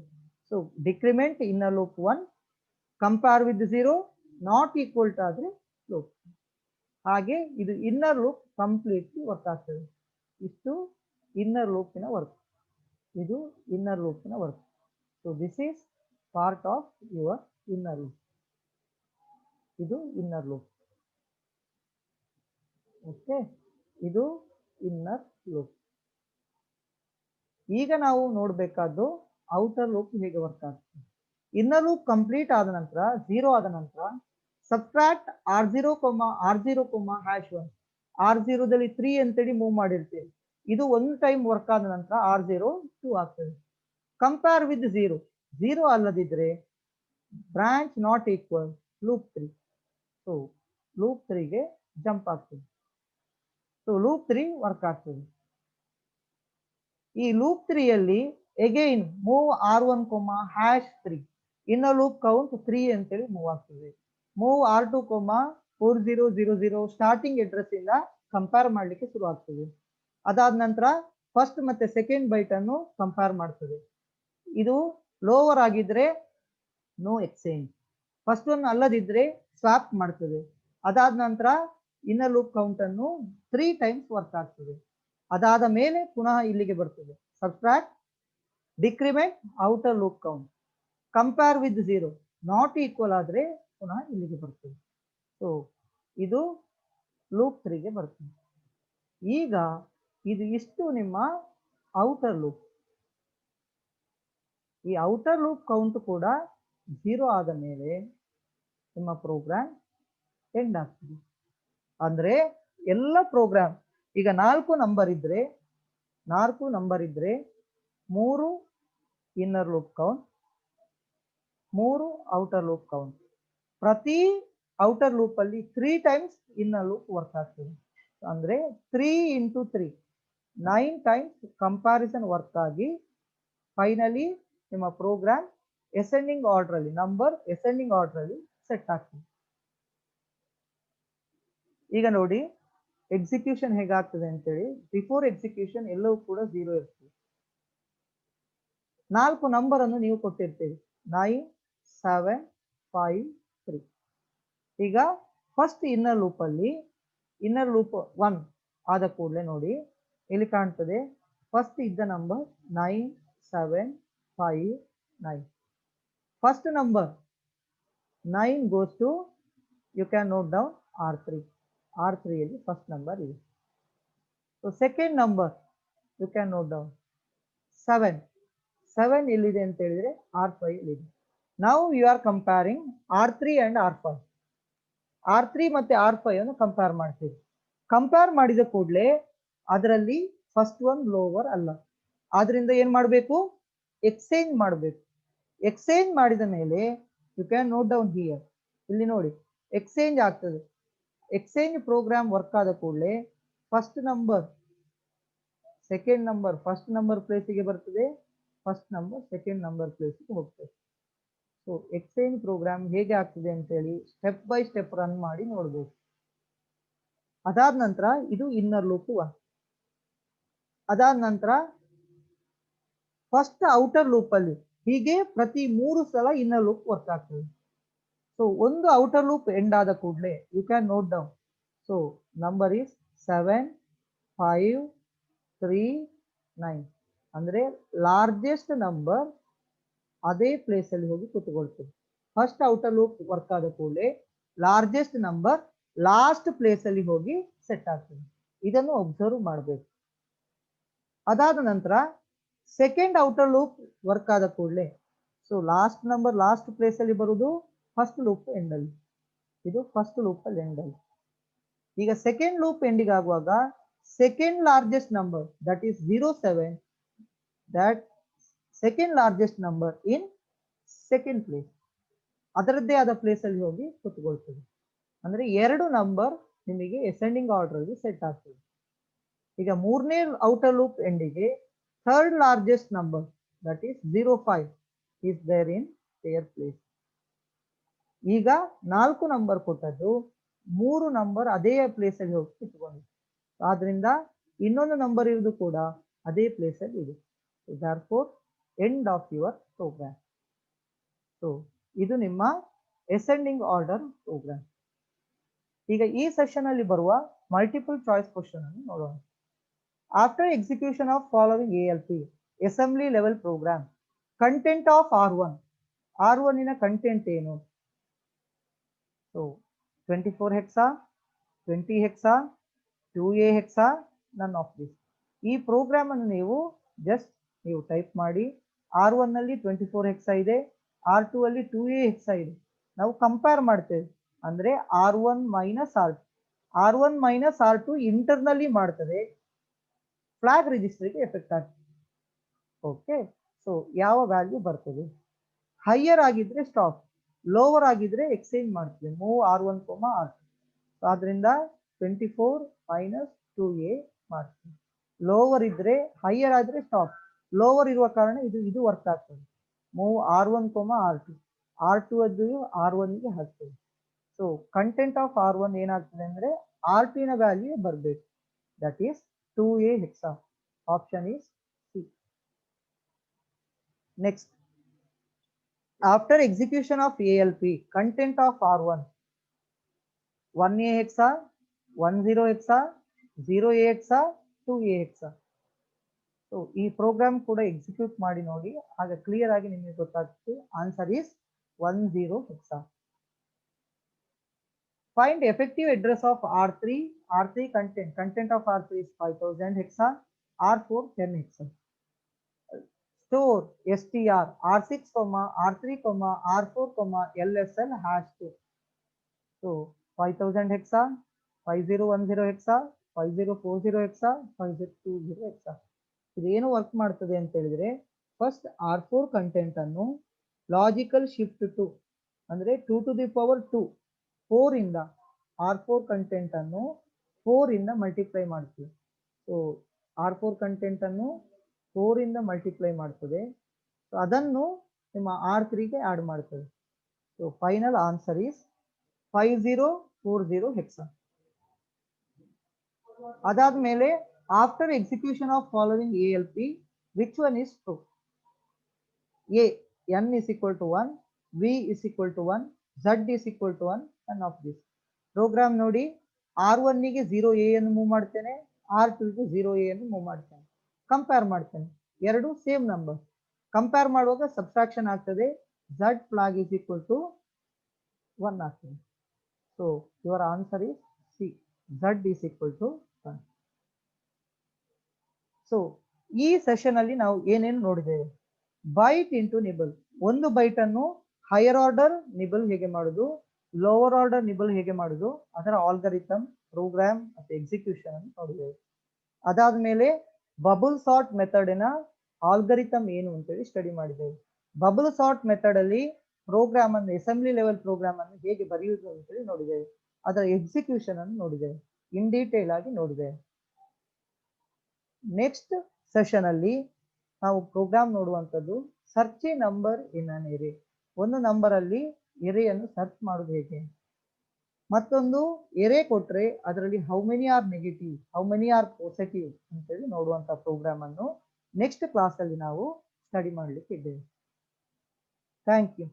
So decrement inner loop 1, compare with 0, not equal to ಆದ್ರೆ ಲೂಪ್. ಹಾಗೆ ಇದು ಇನ್ನರ್ ಲೂಪ್ ಕಂಪ್ಲೀಟ್ಲಿ ವರ್ಕ್ ಆಗ್ತದೆ. ಇಷ್ಟು ಇನ್ನರ್ ಲೂಪಿನ ವರ್ಕ್, ಇದು ಇನ್ನರ್ ಲೂಪಿನ work. So this is part of your inner loop. ಇದು ಇನ್ನರ್ ಲೂಪ್. ಓಕೆ, ಇದು ಇನ್ನರ್ ಲೂಪ್. ಈಗ ನಾವು ನೋಡಬೇಕಾದ್ದು ಔಟರ್ ಲೂಪ್ ಹೇಗೆ ವರ್ಕ್ ಆಗ್ತದೆ. ಇನ್ನರ್ ಲೂಪ್ ಕಂಪ್ಲೀಟ್ ಆದ ನಂತರ 0 ಆದ ನಂತರ ಸಬ್ಟ್ರಾಕ್ಟ್ R0, R0, #1. R0 ದಲ್ಲಿ 3 ಅಂತೇಳಿ ಮೂವ್ ಮಾಡಿರ್ತೇವೆ. ಇದು ಒಂದು ಟೈಮ್ ವರ್ಕ್ ಆದ ನಂತರ R0 2 ಆಗ್ತದೆ. ಕಂಪೇರ್ ವಿತ್ 0, 0 ಅಲ್ಲದಿದ್ರೆ branch not equal loop 3. So loop 3ಗೆ ಜಂಪ್ ಆಗ್ತದೆ. ಸೊ ಲೂಪ್ 3 ವರ್ಕ್ ಆಗ್ತದೆ. ಈ ಲೂಪ್ 3ಯಲ್ಲಿ again move R1, #3. Inner loop count 3 ಅಂತೇಳಿ ಮೂವ್ ಆಗ್ತದೆ. ಮೂವ್ R2, 4000 ಸ್ಟಾರ್ಟಿಂಗ್ ಅಡ್ರೆಸ್ ಇಂದ ಕಂಪೇರ್ ಮಾಡ್ಲಿಕ್ಕೆ ಶುರು ಆಗ್ತದೆ. ಅದಾದ ನಂತರ ಫಸ್ಟ್ ಮತ್ತೆ ಸೆಕೆಂಡ್ ಬೈಟ್ ಅನ್ನು ಕಂಪೇರ್ ಮಾಡ್ತದೆ. ಇದು ಲೋವರ್ ಆಗಿದ್ರೆ ನೋ ಎಕ್ಸ್ಚೇಂಜ್, ಫಸ್ಟ್ ಒನ್ ಅಲ್ಲದಿದ್ರೆ ಸ್ವಾಪ್ ಮಾಡ್ತದೆ. ಅದಾದ ನಂತರ ಇನ್ನರ್ ಲೂಪ್ ಕೌಂಟ್ ಅನ್ನು 3 ಟೈಮ್ಸ್ ವರ್ಕ್ ಆಗ್ತದೆ. ಅದಾದ ಮೇಲೆ ಪುನಃ ಇಲ್ಲಿಗೆ ಬರ್ತದೆ. Subtract, decrement, outer loop count, compare with 0, not equal ಆದ್ರೆ ಪುನಃ ಇಲ್ಲಿಗೆ ಬರ್ತದೆ. ಸೊ ಇದು ಲೂಪ್ 3ಗೆ ಬರ್ತದೆ. ಈಗ ಇದು ಇಷ್ಟು ನಿಮ್ಮ ಔಟರ್ ಲೂಪ್. ಈ ಔಟರ್ ಲೂಪ್ ಕೌಂಟ್ ಕೂಡ 0 ಆದ ಮೇಲೆ ನಿಮ್ಮ ಪ್ರೋಗ್ರಾಮ್ ಎಂಡ್ ಆಗ್ತದೆ. ಅಂದ್ರೆ ಎಲ್ಲ ಪ್ರೋಗ್ರಾಮ್ ಈಗ 4 ನಂಬರ್ ಇದ್ರೆ 3 inner loop count, 3 outer loop count. ಪ್ರತಿ ಔಟರ್ ಲೂಪ್ ಅಲ್ಲಿ 3 ಟೈಮ್ಸ್ ಇನ್ನರ್ ಲೂಪ್ ವರ್ಕ್ ಆಗ್ತದೆ. ಅಂದ್ರೆ 3 × 3 9 ಟೈಮ್ಸ್ ಕಂಪ್ಯಾರಿಸನ್ ವರ್ಕ್ ಆಗಿ ಫೈನಲಿ ನಿಮ್ಮ ಪ್ರೋಗ್ರಾಮ್ ಅಸೆಂಡಿಂಗ್ ಆರ್ಡರ್ ಅಲ್ಲಿ, ನಂಬರ್ ಅಸೆಂಡಿಂಗ್ ಆರ್ಡರ್ ಅಲ್ಲಿ ಸೆಟ್ ಆಗ್ತದೆ. ಈಗ ನೋಡಿ ಎಕ್ಸಿಕ್ಯೂಷನ್ ಹೇಗಾಗ್ತದೆ ಅಂತೇಳಿ. ಬಿಫೋರ್ ಎಕ್ಸಿಕ್ಯೂಷನ್ ಎಲ್ಲವೂ ಕೂಡ 0 ಇರ್ತದೆ. 4 ನಂಬರ್ ಅನ್ನು ನೀವು ಕೊಟ್ಟಿರ್ತೀರಿ, 9, 7, 5, 3. ಈಗ ಫಸ್ಟ್ ಇನ್ನರ್ ಲೂಪ್ ಅಲ್ಲಿ ಇನ್ನರ್ ಲೂಪ್ 1 ಆದ ಕೂಡಲೇ ನೋಡಿ ಇಲ್ಲಿ ಕಾಣ್ತದೆ ಫಸ್ಟ್ ಇದ್ದ number 9, 7, 5, 9. First number 9 goes to, you can note down R3. R3 ಅಲ್ಲಿ ಫಸ್ಟ್ ನಂಬರ್ ಇದೆ. So second number you can note down 7. 7 ಎಲ್ಲಿದೆ ಅಂತ ಹೇಳಿದ್ರೆ R5 ಇದೆ. ನಾವು you are comparing R3 and R5. R3 ಮತ್ತೆ R5 ಅನ್ನು ಕಂಪೇರ್ ಮಾಡ್ತೀವಿ. ಕಂಪೇರ್ ಮಾಡಿದ ಕೂಡಲೇ ಅದರಲ್ಲಿ ಫಸ್ಟ್ ಒನ್ ಲೋವರ್ ಅಲ್ಲ, ಆದ್ರಿಂದ ಏನ್ ಮಾಡಬೇಕು, ಎಕ್ಸ್ಚೇಂಜ್ ಮಾಡಬೇಕು. ಎಕ್ಸ್ಚೇಂಜ್ ಮಾಡಿದ ಮೇಲೆ you can note down here, ಇಲ್ಲಿ ನೋಡಿ ಎಕ್ಸ್ಚೇಂಜ್ ಆಗ್ತದೆ. ಎಕ್ಸ್ಚೇಂಜ್ ಪ್ರೋಗ್ರಾಮ್ ವರ್ಕ್ ಆದ ಕೂಡಲೇ first number second number first number ಪ್ಲೇಸಿಗೆ ಬರ್ತದೆ, ಫಸ್ಟ್ ನಂಬರ್ ಸೆಕೆಂಡ್ ನಂಬರ್ ಪ್ಲೇಸಿಗೆ ಹೋಗ್ತದೆ. ಸೊ ಎಕ್ಸ್ಚೇಂಜ್ ಪ್ರೋಗ್ರಾಮ್ ಹೇಗೆ ಆಗ್ತದೆ ಅಂತೇಳಿ ಸ್ಟೆಪ್ ಬೈ ಸ್ಟೆಪ್ ರನ್ ಮಾಡಿ ನೋಡ್ಬೇಕು. ಅದಾದ ನಂತರ ಇದು ಇನ್ನರ್ ಲೂಪ್ 1. ಅದಾದ ನಂತರ ಫಸ್ಟ್ ಔಟರ್ ಲೂಪ್ ಅಲ್ಲಿ ಹೀಗೆ ಪ್ರತಿ 3 ಸಲ ಇನ್ನರ್ ಲೂಪ್ ವರ್ಕ್ ಆಗ್ತದೆ. ಸೊ ಒಂದು ಔಟರ್ ಲೂಪ್ ಎಂಡ್ ಆದ ಕೂಡಲೇ you can note down. So number is 7, 5, 3, 9. ಅಂದ್ರೆ ಲಾರ್ಜೆಸ್ಟ್ ನಂಬರ್ ಅದೇ ಪ್ಲೇಸ್ ಅಲ್ಲಿ ಹೋಗಿ ಕೂತ್ಕೊಳ್ತದೆ. ಫಸ್ಟ್ ಔಟರ್ ಲೂಪ್ ವರ್ಕ್ ಆದ ಕೂಡಲೇ ಲಾರ್ಜೆಸ್ಟ್ ನಂಬರ್ ಲಾಸ್ಟ್ ಪ್ಲೇಸ್ ಅಲ್ಲಿ ಹೋಗಿ ಸೆಟ್ ಆಗ್ತದೆ. ಇದನ್ನು ಒಬ್ಸರ್ವ್ ಮಾಡಬೇಕು. ಅದಾದ ನಂತರ ಸೆಕೆಂಡ್ ಔಟರ್ ಲೂಪ್ ವರ್ಕ್ ಆದ ಕೂಡಲೇ so last number last place ಅಲ್ಲಿ ಬರುವುದು ಫಸ್ಟ್ ಲೂಪ್ ಎಂಡ್ ಅಲ್ಲಿ. ಇದು ಫಸ್ಟ್ ಲೂಪ್ ಅಲ್ಲಿ ಎಂಡ್ ಅಲ್ಲಿ. ಈಗ ಸೆಕೆಂಡ್ ಲೂಪ್ ಎಂಡಿಗೆ ಆಗುವಾಗ second largest number that is 07, that second largest number in second place ಅದರದ್ದೇ ಆದ ಪ್ಲೇಸ್ ಅಲ್ಲಿ ಹೋಗಿ ಕೂತ್ಕೊಳ್ತದೆ. ಅಂದ್ರೆ 2 ನಂಬರ್ ನಿಮಗೆ ಅಸೆಂಡಿಂಗ್ ಆರ್ಡರ್ ಅಲ್ಲಿ ಸೆಟ್ ಆಗ್ತದೆ. ಈಗ ಮೂರನೇ ಔಟರ್ ಲೂಪ್ ಎಂಡಿಗೆ third largest number that is 05 is there in their place. ಈಗ 4 ನಂಬರ್ ಕೊಟ್ಟದ್ದು 3 ನಂಬರ್ ಅದೇ ಪ್ಲೇಸ್ ಅಲ್ಲಿ ಹೋಗಿ ಕೂತ್ಕೊಂಡಿದೆ. ಆದ್ರಿಂದ ಇನ್ನೊಂದು ನಂಬರ್ ಇರುವುದು ಕೂಡ ಅದೇ ಪ್ಲೇಸ್ ಅಲ್ಲಿ ಇದೆ. therefore end of your program. So ಇದು ನಿಮ್ಮ ಅಸೆಂಡಿಂಗ್ ಆರ್ಡರ್ ಪ್ರೋಗ್ರಾಮ್. ಈಗ ಈ ಸೆಷನ್ ಅಲ್ಲಿ ಬರುವ ಮಲ್ಟಿಪಲ್ ಚಾಯ್ಸ್ ಕ್ವಶನ್ ಅನ್ನು ನೋಡೋಣ. After execution of following ALP assembly level program, content of R1 ಇನ ಕಂಟೆಂಟ್ ಏನು? So 24 hexa, 20 hexa, 2A hexa, none of this. ಈ ಪ್ರೋಗ್ರಾಮ್ ಅನ್ನು ನೀವು ಟೈಪ್ ಮಾಡಿ. R1 ನಲ್ಲಿ 24 ಹೆಕ್ಸಾ ಇದೆ, R2 ಅಲ್ಲಿ 2A ಹೆಕ್ಸಾ ಇದೆ. ನಾವು ಕಂಪೇರ್ ಮಾಡ್ತೇವೆ, ಅಂದ್ರೆ R1 ಮೈನಸ್ R2 ಇಂಟರ್ನಲ್ಲಿ ಮಾಡ್ತದೆ, ಫ್ಲಾಗ್ ರಿಜಿಸ್ಟರ್ಗೆ ಎಫೆಕ್ಟ್ ಆಗ್ತದೆ. ಓಕೆ, ಸೊ ಯಾವ ವ್ಯಾಲ್ಯೂ ಬರ್ತದೆ? ಹೈಯರ್ ಆಗಿದ್ರೆ ಸ್ಟಾಪ್, ಲೋವರ್ ಆಗಿದ್ರೆ ಎಕ್ಸ್ಚೇಂಜ್ ಮಾಡ್ತೀವಿ, ಮೂವ್ R1, R2. ಆದ್ರಿಂದ 24 ಮೈನಸ್ 2A ಮಾಡ್ತೀವಿ. ಲೋವರ್ ಇದ್ರೆ, ಹೈಯರ್ ಆದ್ರೆ ಸ್ಟಾಪ್. ಲೋವರ್ ಇರುವ ಕಾರಣ ಇದು ವರ್ಕ್ ಆಗ್ತದೆ, ಮೂವ್ R1, R2. R2 ಅದು R1 ಗೆ ಹಾಕ್ತದೆ. ಸೊ ಕಂಟೆಂಟ್ ಆಫ್ R1 ಏನಾಗ್ತದೆ ಅಂದ್ರೆ R2 ನ ವ್ಯಾಲ್ಯೂ ಬರಬೇಕು, that is 2A Hexa. Option is C. Next, after execution of ALP, content of R1 1A hexa, 10 hexa, 0A hexa, 2A hexa. So ಈ program ಕೂಡ execute ಮಾಡಿ ನೋಡಿ, ಆಗ clear ಆಗಿ ನಿಮಗೆ ಗೊತ್ತಾಗ್ತದೆ. Answer is 10 hexa. Find effective address of R3 content of R3 is 5000 hexa, R4 10 hexa. Store str R6, R3, R4, LSL #2. So 5000 hexa, 5010 hexa, 5040 hexa, 5020 hexa. ಇದೇನು work ಮಾಡ್ತದೆ ಅಂತ ಹೇಳಿದ್ರೆ, ಫಸ್ಟ್ R4 ಕಂಟೆಂಟ್ ಅನ್ನು logical shift to, ಅಂದ್ರೆ 2 to the power 2, 4 ಇಂದ R4 content ಅನ್ನು 4 ಇಂದ multiply ಮಾಡ್ತೀವಿ. ಸೊ R4 ಕಂಟೆಂಟ್ ಅನ್ನು 4 ಇಂದ ಮಲ್ಟಿಪ್ಲೈ ಮಾಡ್ತದೆ. ಸೊ ಅದನ್ನು ನಿಮ್ಮ R3 ಗೆ ಆಡ್ ಮಾಡ್ತದೆ. So final answer is 5040 hexa. ಅದಾದ್ಮೇಲೆ after execution of following ALP, which one is true? A, n is equal to 1, V is equal to 1, Z is equal to 1, none of this. Program ನೋಡಿ, R1 ಗೆ 0A ಅನ್ನು move ಮಾಡ್ತೇನೆ, R2 ಗೆ 0A ಅನ್ನು move ಮಾಡ್ತೇನೆ, compare ಮಾಡ್ತೇನೆ. ಎರಡು same number. Compare ಮಾಡುವಾಗ ಸಬ್ಸ್ಟ್ರಾಕ್ಷನ್ ಆಗ್ತದೆ, Z flag is equal to 1 ಆಗ್ತದೆ. So your answer is C, Z is equal to 1. So ಈ ಸೆಷನ್ ಅಲ್ಲಿ ನಾವು ಏನೇನು ನೋಡಿದ್ದೇವೆ? ಬೈಟ್ ಇಂಟು ನಿಬಲ್, ಒಂದು ಬೈಟ್ ಅನ್ನು ಹೈಯರ್ ಆರ್ಡರ್ ನಿಬಲ್ ಹೇಗೆ ಮಾಡುದು, ಲೋವರ್ ಆರ್ಡರ್ ನಿಬಲ್ ಹೇಗೆ ಮಾಡುದು, ಅದರ ಆಲ್ಗರಿಥಮ್, ಪ್ರೋಗ್ರಾಮ್ ಮತ್ತು ಎಕ್ಸಿಕ್ಯೂಷನ್ ಅನ್ನು ನೋಡಿದ್ದೇವೆ. ಅದಾದ್ಮೇಲೆ ಬಬಲ್ ಸಾರ್ಟ್ ಮೆಥಡಿನ ಆಲ್ಗರಿಥಮ್ ಏನು ಅಂತೇಳಿ ಸ್ಟಡಿ ಮಾಡಿದ್ದೇವೆ. ಬಬಲ್ ಸಾರ್ಟ್ ಮೆಥಡ್ ಅಲ್ಲಿ ಪ್ರೋಗ್ರಾಮ್ ಅನ್ನು, ಅಸೆಂಬ್ಲಿ ಲೆವೆಲ್ ಪ್ರೋಗ್ರಾಮ್ ಅನ್ನು ಹೇಗೆ ಬರೆಯುವುದು ಅಂತೇಳಿ ನೋಡಿದ್ದೇವೆ. ಅದರ ಎಕ್ಸಿಕ್ಯೂಷನ್ ಅನ್ನು ನೋಡಿದ್ದೇವೆ, ಇನ್ ಡೀಟೇಲ್ ಆಗಿ ನೋಡಿದ್ದೇವೆ. ನೆಕ್ಸ್ಟ್ ಸೆಷನ್ ಅಲ್ಲಿ ನಾವು ಪ್ರೋಗ್ರಾಮ್ ನೋಡುವಂಥದ್ದು search a number in an array. ಒಂದು ನಂಬರ್ ಅಲ್ಲಿ ಎರೆಯನ್ನು ಸರ್ಚ್ ಮಾಡೋದು ಹೇಗೆ, ಮತ್ತೊಂದು ಎರೆ ಕೊಟ್ರೆ ಅದರಲ್ಲಿ how many are negative, how many are positive ಅಂತೇಳಿ ನೋಡುವಂತ ಪ್ರೋಗ್ರಾಮ್ ಅನ್ನು ನೆಕ್ಸ್ಟ್ ಕ್ಲಾಸ್ ಅಲ್ಲಿ ನಾವು ಸ್ಟಡಿ ಮಾಡ್ಲಿಕ್ಕೆ ಇದ್ದೇವೆ. Thank you.